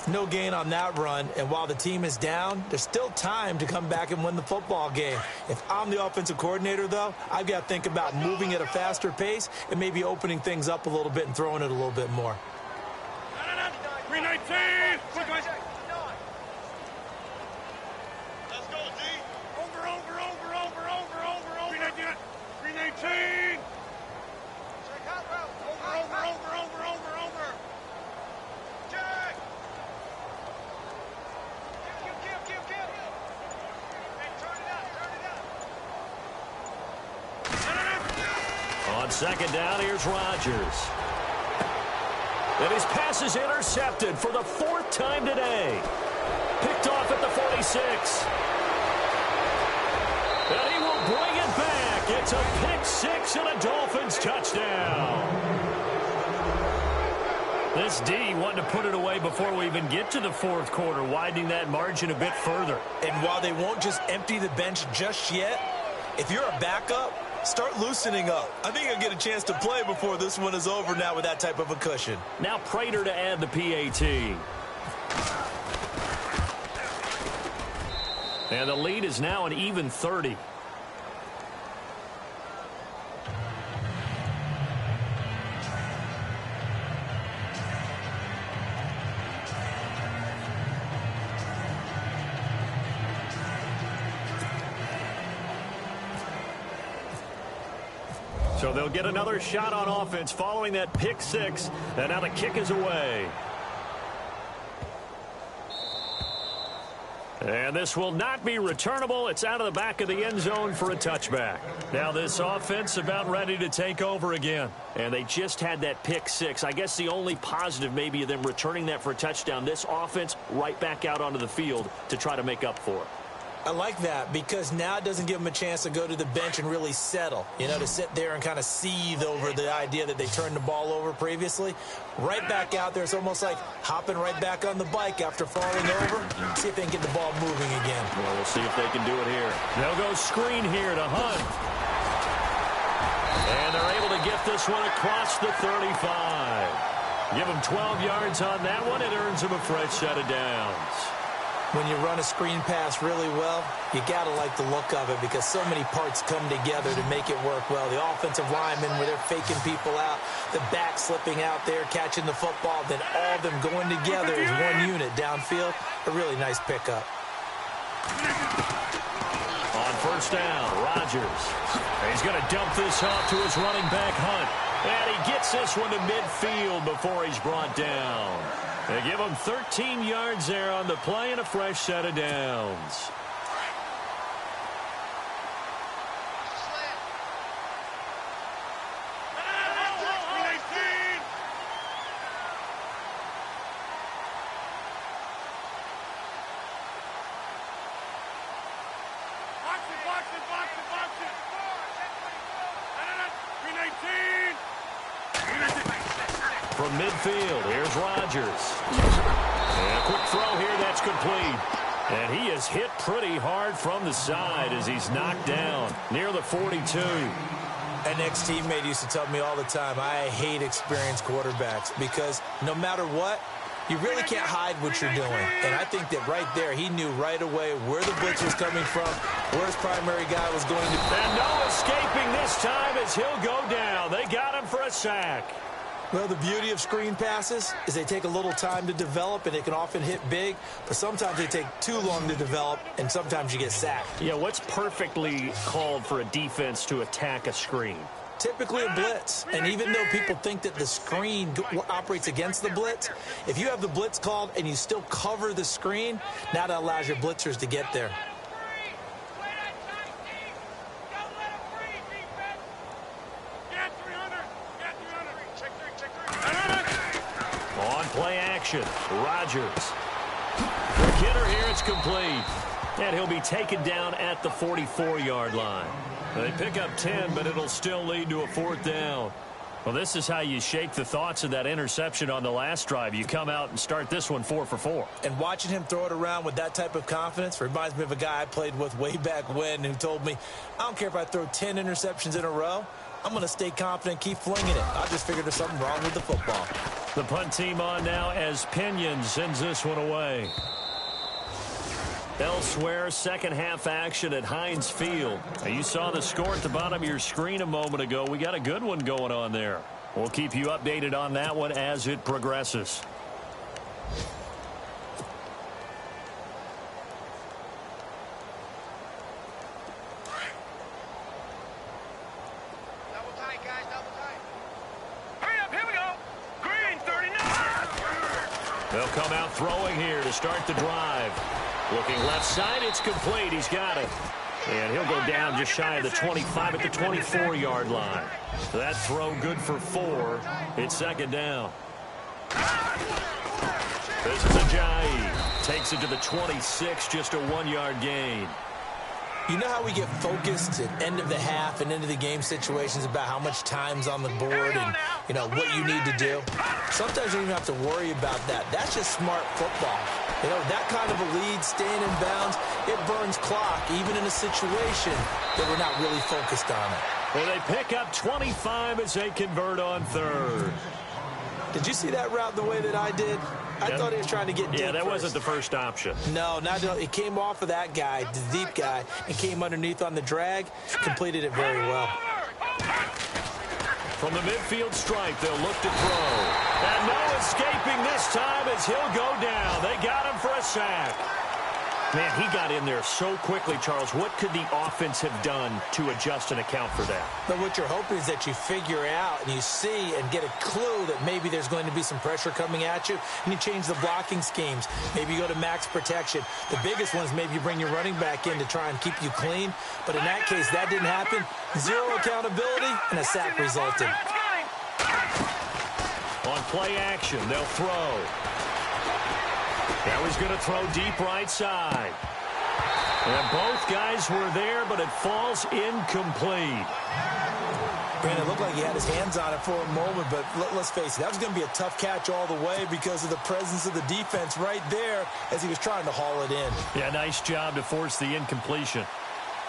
No gain on that run, and while the team is down, there's still time to come back and win the football game. If I'm the offensive coordinator, though, I've got to think about moving at a faster pace and maybe opening things up a little bit and throwing it a little bit more. 319! Let's go, D! Over! 319! Over! Check! Give! Hey, turn it up! On second down, here's Rodgers. And his pass is intercepted for the 4th time today. Picked off at the 46. And he will bring it back. It's a pick 6 and a Dolphins touchdown. This D wanted to put it away before we even get to the 4th quarter, widening that margin a bit further. And while they won't just empty the bench just yet, if you're a backup, start loosening up. I think you'll get a chance to play before this one is over now with that type of a cushion. Now Prater to add the PAT. And the lead is now an even 30. So they'll get another shot on offense following that pick 6, and now the kick is away. And this will not be returnable. It's out of the back of the end zone for a touchback. Now this offense about ready to take over again. And they just had that pick 6. I guess the only positive maybe of them returning that for a touchdown. This offense right back out onto the field to try to make up for it. I like that because now it doesn't give them a chance to go to the bench and really settle, to sit there and kind of seethe over the idea that they turned the ball over previously. Right back out there, it's almost like hopping right back on the bike after falling over. See if they can get the ball moving again. Well, we'll see if they can do it here. They'll go screen here to Hunt. And they're able to get this one across the 35. Give them 12 yards on that one. It earns them a fresh set of downs. When you run a screen pass really well, you got to like the look of it because so many parts come together to make it work well. The offensive linemen, where they're faking people out, the back slipping out there, catching the football, then all of them going together as one unit downfield. A really nice pickup. On first down, Rodgers. He's going to dump this off to his running back, Hunt. And he gets this one to midfield before he's brought down. They give him 13 yards there on the play and a fresh set of downs. From midfield, here's Rodgers. And a quick throw here, that's complete. And he is hit pretty hard from the side as he's knocked down near the 42. An ex-teammate used to tell me all the time, I hate experienced quarterbacks because no matter what, you really can't hide what you're doing. And I think that right there, he knew right away where the blitz was coming from, where his primary guy was going to be. And no escaping this time as he'll go down. They got him for a sack. Well, the beauty of screen passes is they take a little time to develop, and they can often hit big, but sometimes they take too long to develop, and sometimes you get sacked. Yeah, what's perfectly called for a defense to attack a screen? Typically a blitz, and even though people think that the screen operates against the blitz, if you have the blitz called and you still cover the screen, now that allows your blitzers to get there. Play action. Rodgers. For Kidder here, it's complete. And he'll be taken down at the 44-yard line. They pick up 10, but it'll still lead to a 4th down. Well, this is how you shake the thoughts of that interception on the last drive. You come out and start this one 4 for 4. And watching him throw it around with that type of confidence reminds me of a guy I played with way back when who told me, I don't care if I throw 10 interceptions in a row. I'm going to stay confident, keep flinging it. I just figured there's something wrong with the football. The punt team on now as Pinion sends this one away. Elsewhere, second half action at Heinz Field. Now, you saw the score at the bottom of your screen a moment ago. We got a good one going on there. We'll keep you updated on that one as it progresses. Double tight, guys, double tight. Hurry up, here we go. Green, 39. They'll come out throwing here to start the drive. Looking left side, it's complete. He's got it. And he'll go down just shy of the 25 at the 24-yard line. So that throw good for 4. It's second down. This is Ajayi. Takes it to the 26, just a 1-yard gain. You know how we get focused at end of the half and into the game situations about how much time's on the board and, you know, what you need to do? Sometimes you don't even have to worry about that. That's just smart football. You know, that kind of a lead, staying in bounds, it burns clock, even in a situation that we're not really focused on it. Well, they pick up 25 as they convert on 3rd. Did you see that route the way that I did? I thought he was trying to get deep. Yeah, that wasn't the first option. No, it came off of that guy, the deep guy, and came underneath on the drag, completed it very well. From the midfield stripe, they'll look to throw. And no escaping this time as he'll go down. They got him for a sack. Man, he got in there so quickly, Charles. What could the offense have done to adjust and account for that? But what you're hoping is that you figure out and you see and get a clue that maybe there's going to be some pressure coming at you, and you change the blocking schemes. Maybe you go to max protection. The biggest one is maybe you bring your running back in to try and keep you clean. But in that case, that didn't happen. 0 accountability, and a sack resulted. On play action, they'll throw. Now he's going to throw deep right side. And both guys were there, but it falls incomplete. Brandon, it looked like he had his hands on it for a moment, but let's face it, that was going to be a tough catch all the way because of the presence of the defense right there as he was trying to haul it in. Yeah, nice job to force the incompletion.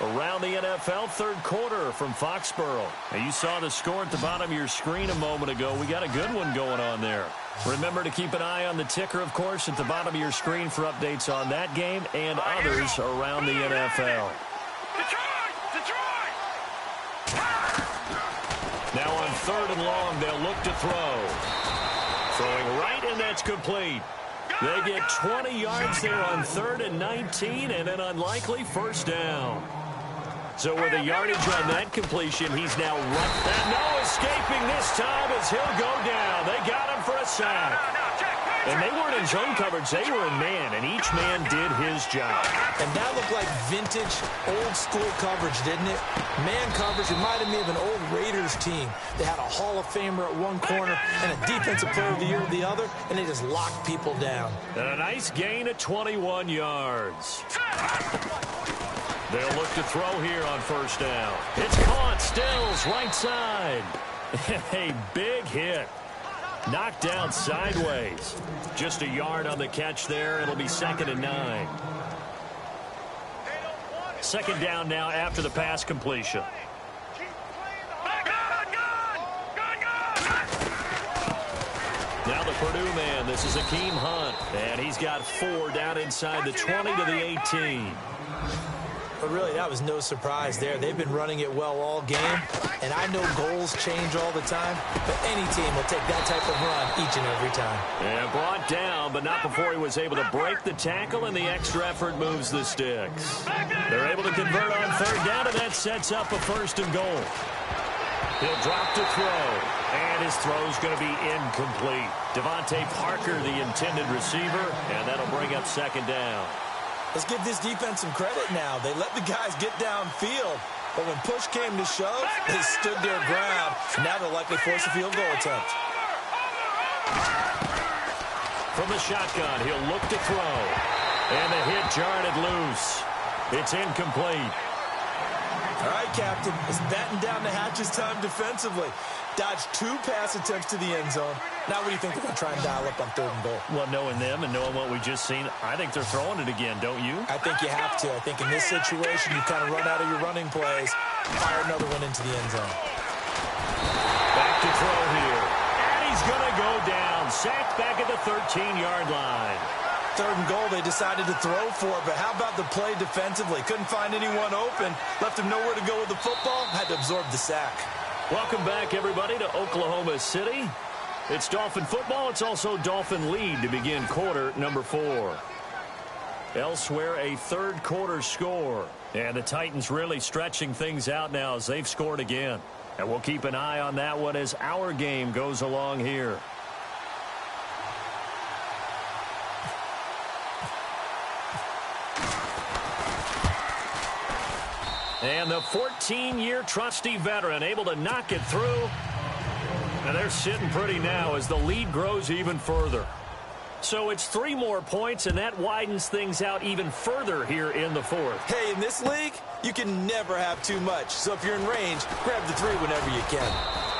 Around the NFL, 3rd quarter from Foxborough. Now, you saw the score at the bottom of your screen a moment ago. We got a good one going on there. Remember to keep an eye on the ticker, of course, at the bottom of your screen for updates on that game and others around the NFL. Detroit! Now on 3rd and long, they'll look to throw. Throwing right, and that's complete. They get 20 yards there on 3rd and 19, and an unlikely 1st down. So with a yardage on that completion, he's now right. And no escaping this time as he'll go down. They got him for a sack. And they weren't in zone coverage. They were in man, and each man did his job. And that looked like vintage, old-school coverage, didn't it? Man coverage reminded me of an old Raiders team. They had a Hall of Famer at one corner and a Defensive Player of the Year at the other, and they just locked people down. And a nice gain of 21 yards. They'll look to throw here on 1st down. It's caught. Stills, right side. A big hit. Knocked out sideways. Just a yard on the catch there. It'll be 2nd and 9. 2nd down now after the pass completion. Now the Purdue man. This is Akeem Hunt. And he's got 4 down inside the 20 to the 18. But really, that was no surprise there. They've been running it well all game, and I know goals change all the time, but any team will take that type of run each and every time. And brought down, but not before he was able to break the tackle, and the extra effort moves the sticks. They're able to convert on 3rd down, and that sets up a 1st and goal. He'll drop to throw, and his throw's going to be incomplete. Devontae Parker, the intended receiver, and that'll bring up 2nd down. Let's give this defense some credit now. They let the guys get downfield, but when push came to shove, they stood their ground. Now they'll likely force a field goal attempt. from the shotgun. He'll look to throw. And the hit jarred it loose. It's incomplete. All right, Captain. It's batten down the hatches time defensively. Dodged 2 pass attempts to the end zone. Now what do you think they're going to try and dial up on 3rd and goal? Well, knowing them and knowing what we just seen, I think they're throwing it again, don't you? I think you have to. I think in this situation, you kind of run out of your running plays, fire another one into the end zone. Back to throw here. And he's going to go down. Sacked back at the 13-yard line. 3rd and goal, they decided to throw for it, but how about the play defensively? Couldn't find anyone open. Left him nowhere to go with the football. Had to absorb the sack. Welcome back, everybody, to Oklahoma City. It's Dolphin football. It's also Dolphin lead to begin quarter number 4. Elsewhere, a 3rd quarter score. And the Titans really stretching things out now as they've scored again. And we'll keep an eye on that one as our game goes along here. And the 14-year trusty veteran able to knock it through. And they're sitting pretty now as the lead grows even further. So it's 3 more points, and that widens things out even further here in the 4th. Hey, in this league, you can never have too much. So if you're in range, grab the 3 whenever you can.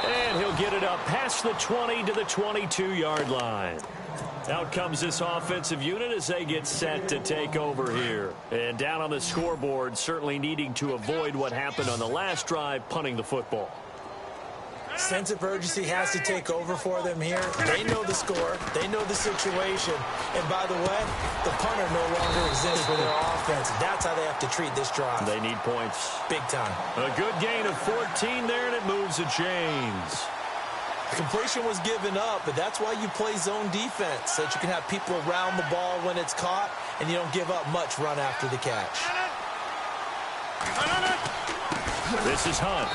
And he'll get it up past the 20 to the 22-yard line. Out comes this offensive unit as they get set to take over here. And down on the scoreboard, certainly needing to avoid what happened on the last drive, punting the football. Sense of urgency has to take over for them here. They know the score. They know the situation. And by the way, the punter no longer exists for their offense. That's how they have to treat this drive. They need points. Big time. A good gain of 14 there, and it moves the chains. The completion was given up, but that's why you play zone defense, so that you can have people around the ball when it's caught, and you don't give up much run after the catch. This is Hunt.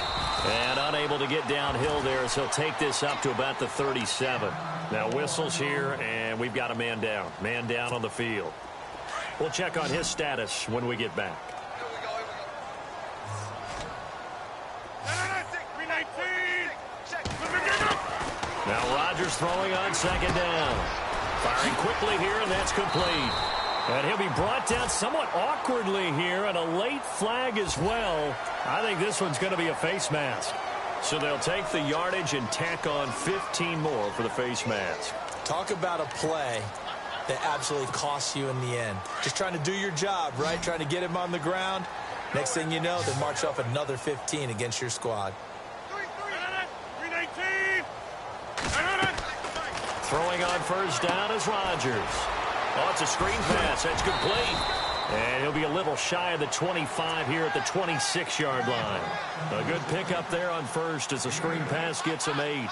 And unable to get downhill there as he'll take this up to about the 37. Now whistles here, and we've got a man down. Man down on the field. We'll check on his status when we get back. Now Rodgers throwing on 2nd down. Firing quickly here, and that's complete. And he'll be brought down somewhat awkwardly here, and a late flag as well. I think this one's going to be a face mask. So they'll take the yardage and tack on 15 more for the face mask. Talk about a play that absolutely costs you in the end. Just trying to do your job, right? Trying to get him on the ground. Next thing you know, they march off another 15 against your squad. Throwing on 1st down is Rodgers. Oh, it's a screen pass. That's complete. And he'll be a little shy of the 25 here at the 26-yard line. A good pickup there on 1st as the screen pass gets him 8.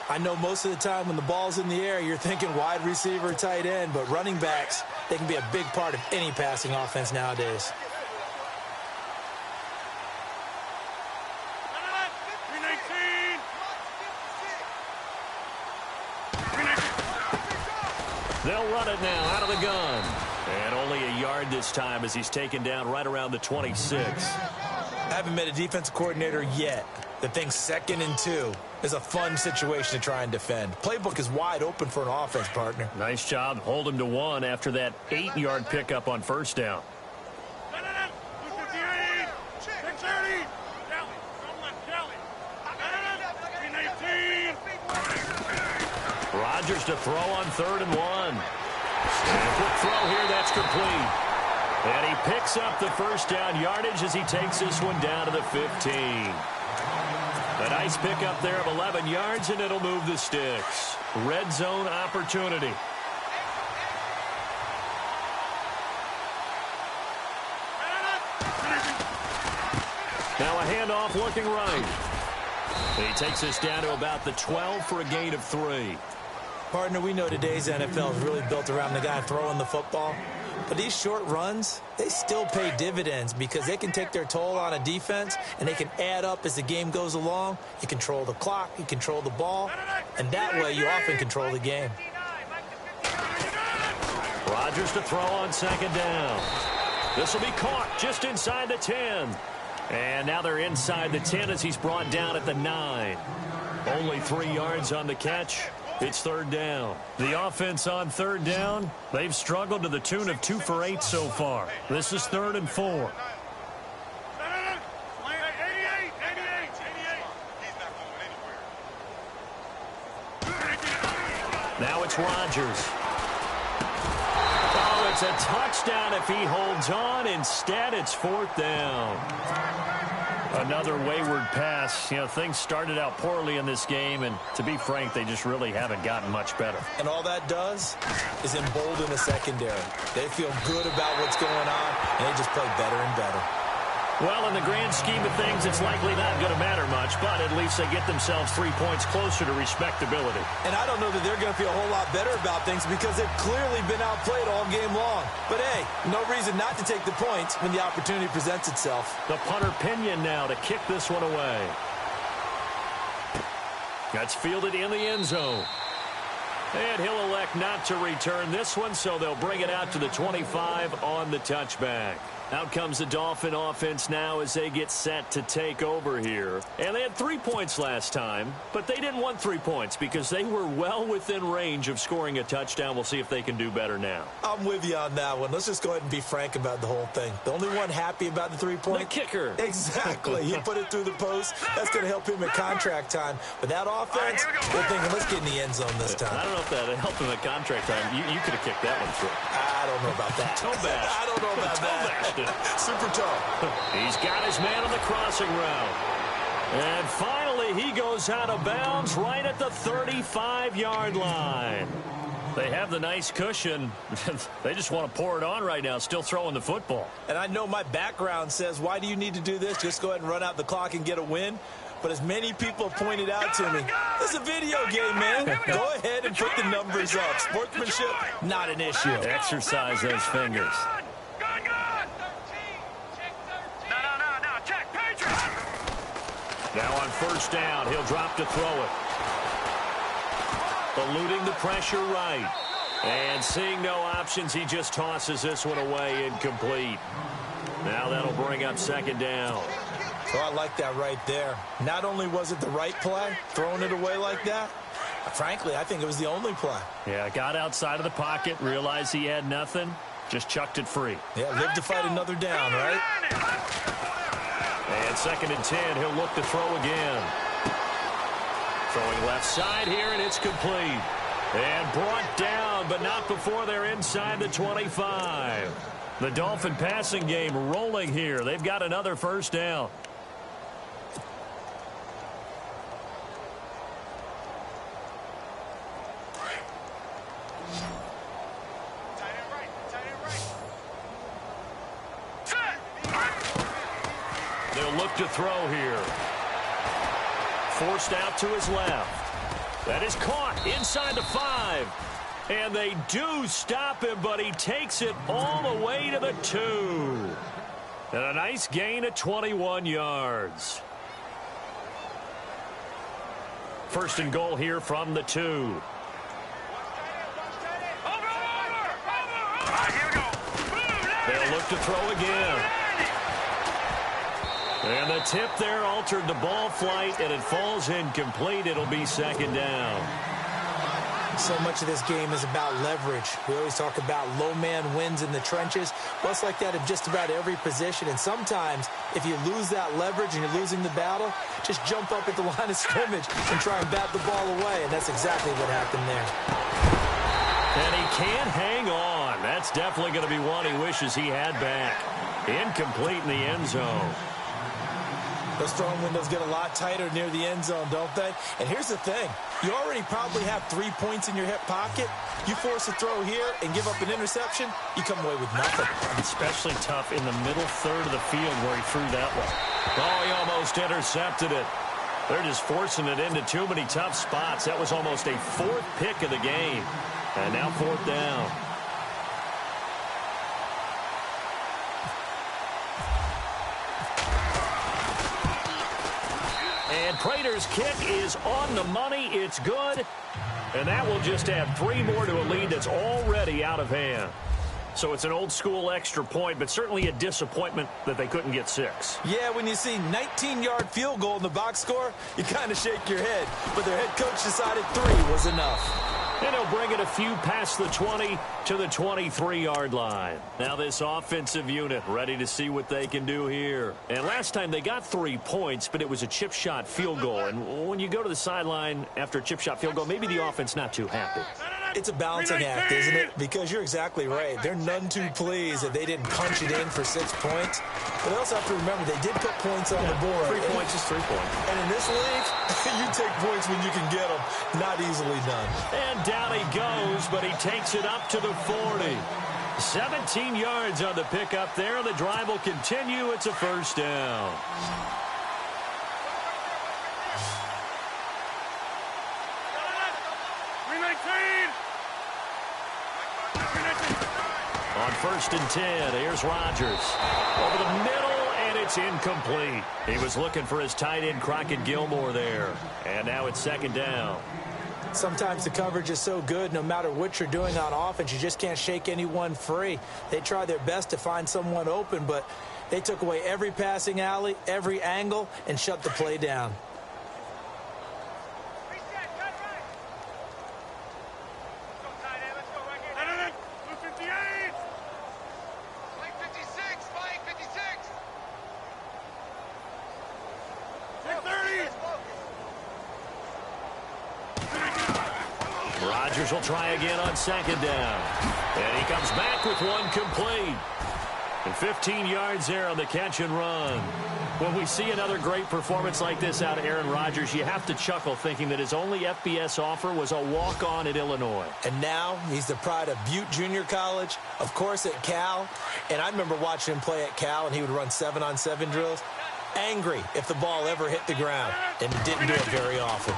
I know most of the time when the ball's in the air, you're thinking wide receiver, tight end, but running backs, they can be a big part of any passing offense nowadays. They'll run it now out of the gun. And only a yard this time as he's taken down right around the 26. I haven't met a defensive coordinator yet that thinks 2nd and 2 is a fun situation to try and defend. Playbook is wide open for an offense, partner. Nice job. Hold him to 1 after that 8-yard pickup on 1st down. Rodgers to throw on 3rd and 1. And a quick throw here, that's complete. And he picks up the 1st down yardage as he takes this one down to the 15. A nice pickup there of 11 yards, and it'll move the sticks. Red zone opportunity. Now a handoff looking right. And he takes this down to about the 12 for a gain of 3. Partner, we know today's NFL is really built around the guy throwing the football. But these short runs, they still pay dividends because they can take their toll on a defense, and they can add up as the game goes along. You control the clock, you control the ball, and that way you often control the game. Rodgers to throw on 2nd down. This will be caught just inside the 10. And now they're inside the 10 as he's brought down at the 9. Only 3 yards on the catch. It's third down. The offense on third down, they've struggled to the tune of 2 for 8 so far. This is 3rd and 4. Now it's Rodgers. Oh, it's a touchdown if he holds on. Instead, it's 4th down. Another wayward pass. You know, things started out poorly in this game, and to be frank, they just really haven't gotten much better. And all that does is embolden the secondary. They feel good about what's going on, and they just play better and better. Well, in the grand scheme of things, it's likely not going to matter much, but at least they get themselves 3 points closer to respectability. And I don't know that they're going to feel a whole lot better about things because they've clearly been outplayed all game long. But, hey, no reason not to take the points when the opportunity presents itself. The punter Pinion now to kick this one away. That's fielded in the end zone. And he'll elect not to return this one, so they'll bring it out to the 25 on the touchback. Out comes the Dolphin offense now as they get set to take over here. And they had 3 points last time, but they didn't want 3 points because they were well within range of scoring a touchdown. We'll see if they can do better now. I'm with you on that one. Let's just go ahead and be frank about the whole thing. The only one happy about the 3-point? The kicker. Exactly. He put it through the post. That's going to help him at contract time. But that offense, they're thinking, let's get in the end zone this time. I don't know if that helped him at contract time. You could have kicked that one through. I don't know about that. Toe bash. I don't know about that. Super toe. He's got his man on the crossing route. And finally, he goes out of bounds right at the 35-yard line. They have the nice cushion. They just want to pour it on right now, still throwing the football. And I know my background says, why do you need to do this? Just go ahead and run out the clock and get a win. But as many people have pointed out to me, this is a video game, man. Go ahead and put the numbers up. Sportsmanship, not an issue. Exercise those fingers. Now on first down, he'll drop to throw it. Eluding the pressure right. And seeing no options, he just tosses this one away incomplete. Now that'll bring up second down. Oh, I like that right there. Not only was it the right play, throwing it away like that, frankly, I think it was the only play. Yeah, got outside of the pocket, realized he had nothing, just chucked it free. Yeah, live to fight another down, right? And 2nd and 10, he'll look to throw again. Throwing left side here, and it's complete. And brought down, but not before they're inside the 25. The Dolphin passing game rolling here. They've got another first down. They'll look to throw here. Forced out to his left. That is caught inside the 5. And they do stop him, but he takes it all the way to the 2. And a nice gain of 21 yards. First and goal here from the 2. They'll look to throw again. And the tip there altered the ball flight, and it falls incomplete. It'll be second down. So much of this game is about leverage. We always talk about low man wins in the trenches. Well, it's like that in just about every position. And sometimes, if you lose that leverage and you're losing the battle, just jump up at the line of scrimmage and try and bat the ball away. And that's exactly what happened there. And he can't hang on. That's definitely going to be one he wishes he had back. Incomplete in the end zone. Those throwing windows get a lot tighter near the end zone, don't they? And here's the thing. You already probably have 3 points in your hip pocket. You force a throw here and give up an interception, you come away with nothing. Especially tough in the middle third of the field where he threw that one. Oh, he almost intercepted it. They're just forcing it into too many tough spots. That was almost a 4th pick of the game. And now 4th down. And Prater's kick is on the money. It's good. And that will just add 3 more to a lead that's already out of hand. So it's an old-school extra point, but certainly a disappointment that they couldn't get 6. Yeah, when you see 19-yard field goal in the box score, you kind of shake your head. But their head coach decided 3 was enough. And he'll bring it a few past the 20 to the 23-yard line. Now this offensive unit ready to see what they can do here. And last time they got 3 points, but it was a chip shot field goal. And when you go to the sideline after a chip shot field goal, maybe the offense not too happy. It's a balancing act, isn't it? Because you're exactly right. They're none too pleased that they didn't punch it in for 6 points. But they also have to remember they did put points on the board. 3 points is 3 points. And in this league, you take points when you can get them. Not easily done. And down he goes, but he takes it up to the 40. 17 yards on the pickup there. The drive will continue. It's a first down. On 1st and 10, here's Rodgers. Over the middle, and it's incomplete. He was looking for his tight end, Crockett Gilmore, there. And now it's 2nd down. Sometimes the coverage is so good, no matter what you're doing on offense, you just can't shake anyone free. They try their best to find someone open, but they took away every passing alley, every angle, and shut the play down. Rodgers will try again on 2nd down. And he comes back with one complete. And 15 yards there on the catch and run. When we see another great performance like this out of Aaron Rodgers, you have to chuckle thinking that his only FBS offer was a walk-on at Illinois. And now he's the pride of Butte Junior College, of course at Cal. And I remember watching him play at Cal, and he would run 7-on-7 drills. Angry if the ball ever hit the ground, and he didn't do it very often.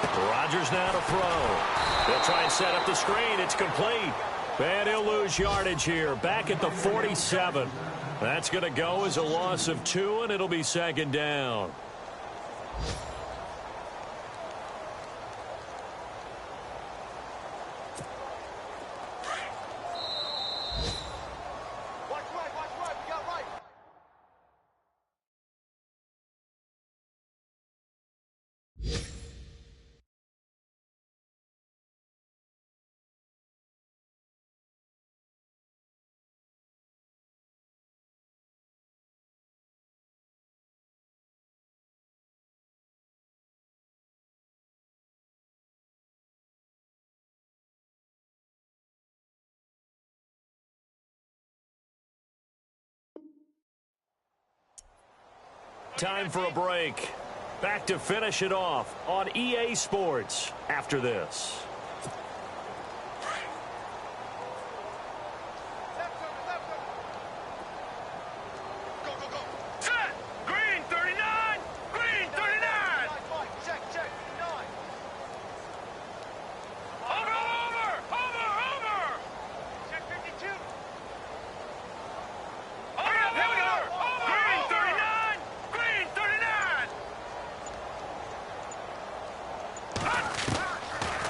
Rodgers now to throw. They'll try and set up the screen. It's complete. And he'll lose yardage here. Back at the 47. That's going to go as a loss of 2, and it'll be 2nd down. Time for a break. Back to finish it off on EA Sports after this.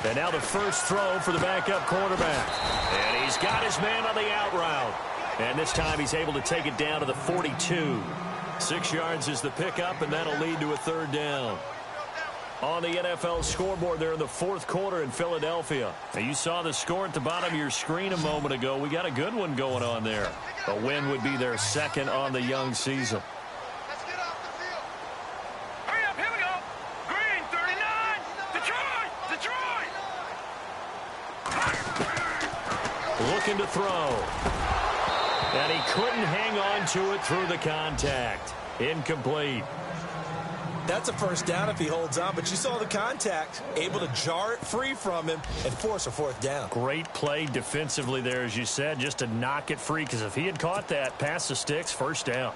And now the first throw for the backup quarterback. And he's got his man on the out route. And this time he's able to take it down to the 42. 6 yards is the pickup, and that'll lead to a 3rd down. On the NFL scoreboard there in the 4th quarter in Philadelphia. Now you saw the score at the bottom of your screen a moment ago. We got a good one going on there. A win would be their 2nd on the young season. Looking to throw. And he couldn't hang on to it through the contact. Incomplete. That's a 1st down if he holds on, but you saw the contact. Able to jar it free from him and force a 4th down. Great play defensively there, as you said, just to knock it free, because if he had caught that, past the sticks, 1st down.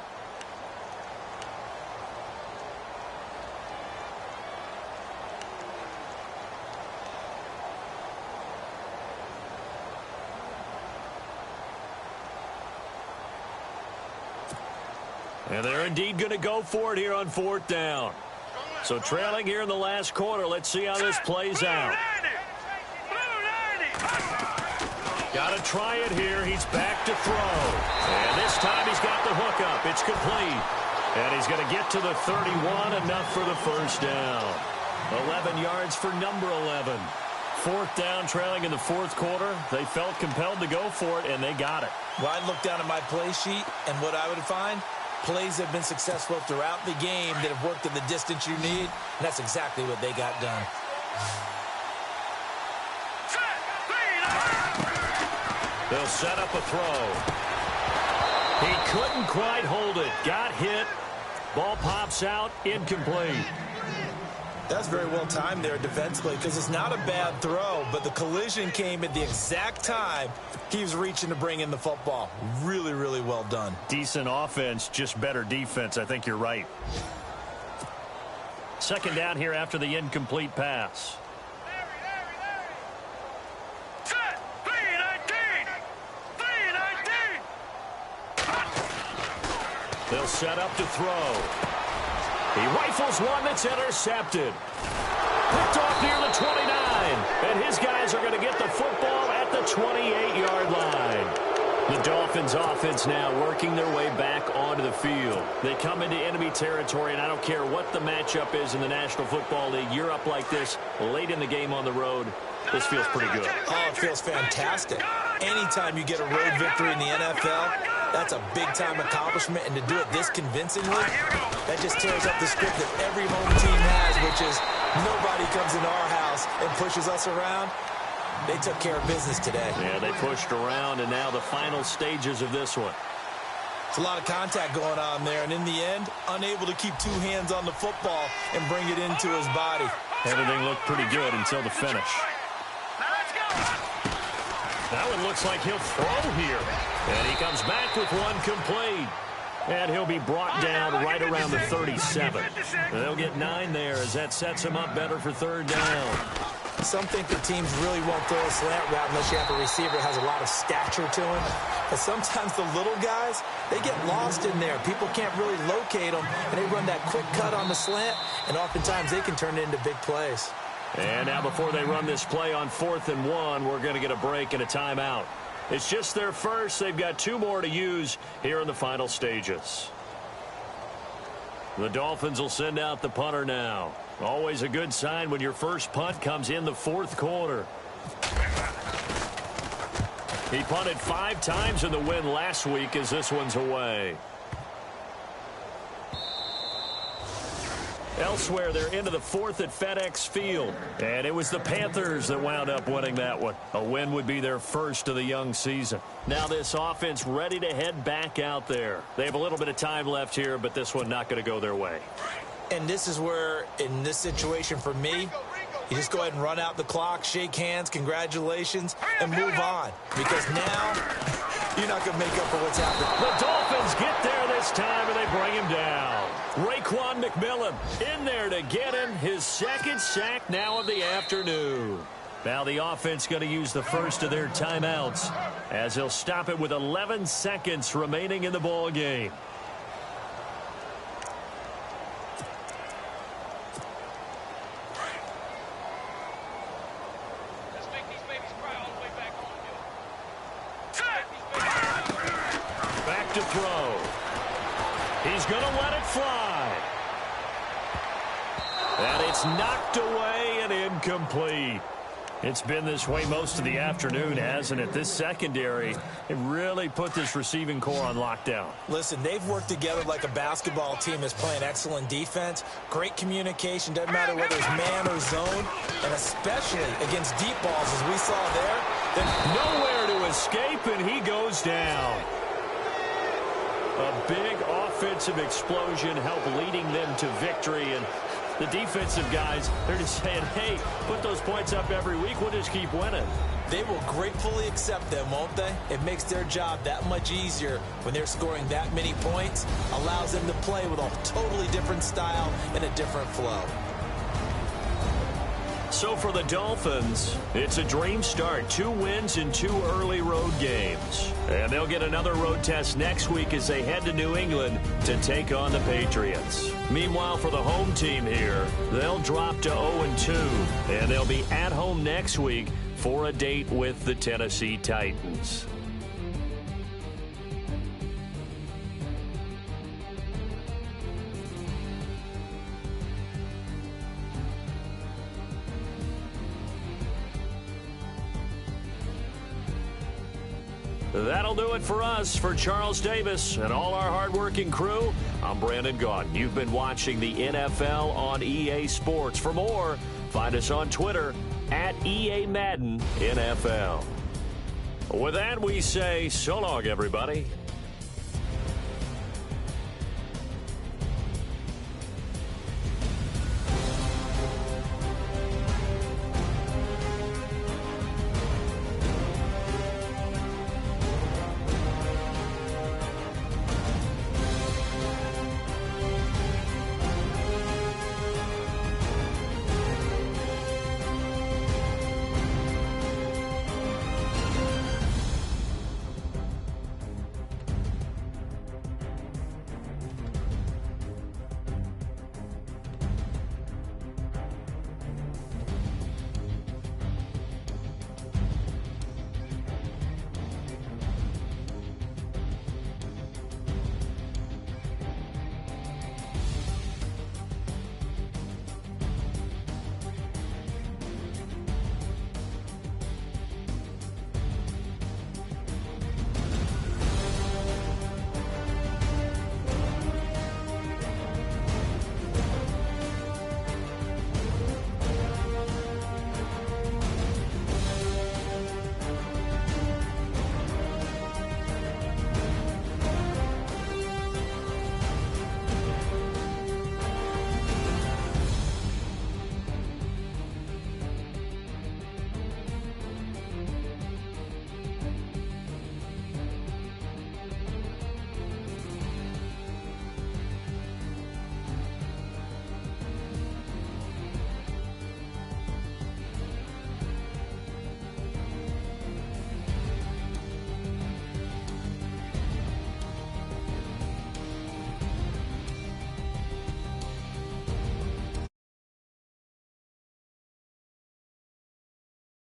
And they're indeed going to go for it here on 4th down. So trailing here in the last quarter. Let's see how this plays out. Got to try it here. He's back to throw. And this time he's got the hook up. It's complete. And he's going to get to the 31, enough for the first down. 11 yards for number 11. Fourth down, trailing in the fourth quarter. They felt compelled to go for it, and they got it. Well, I'd look down at my play sheet, and what I would find, plays have been successful throughout the game that have worked in the distance you need, and that's exactly what they got done. They'll set up a throw. He couldn't quite hold it. Got hit. Ball pops out, incomplete. That's very well timed there defensively because it's not a bad throw, but the collision came at the exact time he was reaching to bring in the football. Really, really well done. Decent offense, just better defense. I think you're right. Second down here after the incomplete pass. They'll set up to throw. He rifles one that's intercepted. Picked off near the 29. And his guys are going to get the football at the 28-yard line. The Dolphins offense now working their way back onto the field. They come into enemy territory, and I don't care what the matchup is in the National Football League. You're up like this late in the game on the road. This feels pretty good. Oh, it feels fantastic. Anytime you get a road victory in the NFL, that's a big-time accomplishment, and to do it this convincingly, that just tears up the script that every home team has, which is nobody comes into our house and pushes us around. They took care of business today. Yeah, they pushed around, and now the final stages of this one. It's a lot of contact going on there, and in the end, unable to keep two hands on the football and bring it into his body. Everything looked pretty good until the finish. That one looks like he'll throw here. And he comes back with one complete. And he'll be brought down right around the 37. They'll get 9 there as that sets him up better for third down. Some think the teams really won't throw a slant route unless you have a receiver that has a lot of stature to him. But sometimes the little guys, they get lost in there. People can't really locate them, and they run that quick cut on the slant, and oftentimes they can turn it into big plays. And now before they run this play on 4th and 1, we're going to get a break and a timeout. It's just their first. They've got 2 more to use here in the final stages. The Dolphins will send out the punter now. Always a good sign when your first punt comes in the 4th quarter. He punted 5 times in the win last week as this one's away. Elsewhere, they're into the 4th at FedEx Field. And it was the Panthers that wound up winning that one. A win would be their first of the young season. Now this offense ready to head back out there. They have a little bit of time left here, but this one not going to go their way. And this is where, in this situation for me, you just go ahead and run out the clock, shake hands, congratulations, and move on. Because now, you're not going to make up for what's happened. The Dolphins get there this time, and they bring him down. Raekwon McMillan in there to get him his 2nd sack now of the afternoon. Now the offense going to use the first of their timeouts as he'll stop it with 11 seconds remaining in the ball game. Back to throw. He's going to let it fly. And it's knocked away and incomplete. It's been this way most of the afternoon, hasn't it? This secondary, it really put this receiving core on lockdown. Listen, they've worked together like a basketball team that's playing excellent defense. Great communication, doesn't matter whether it's man or zone, and especially against deep balls, as we saw there. Nowhere to escape, and he goes down. A big offensive explosion helped leading them to victory, and the defensive guys, they're just saying, hey, put those points up every week, we'll just keep winning. They will gratefully accept them, won't they? It makes their job that much easier when they're scoring that many points, allows them to play with a totally different style and a different flow. So for the Dolphins, it's a dream start. 2 wins in 2 early road games. And they'll get another road test next week as they head to New England to take on the Patriots. Meanwhile, for the home team here, they'll drop to 0-2. And they'll be at home next week for a date with the Tennessee Titans. That'll do it for us. For Charles Davis and all our hardworking crew, I'm Brandon Gaudin. You've been watching the NFL on EA Sports. For more, find us on Twitter at EA Madden NFL. With that, we say so long, everybody.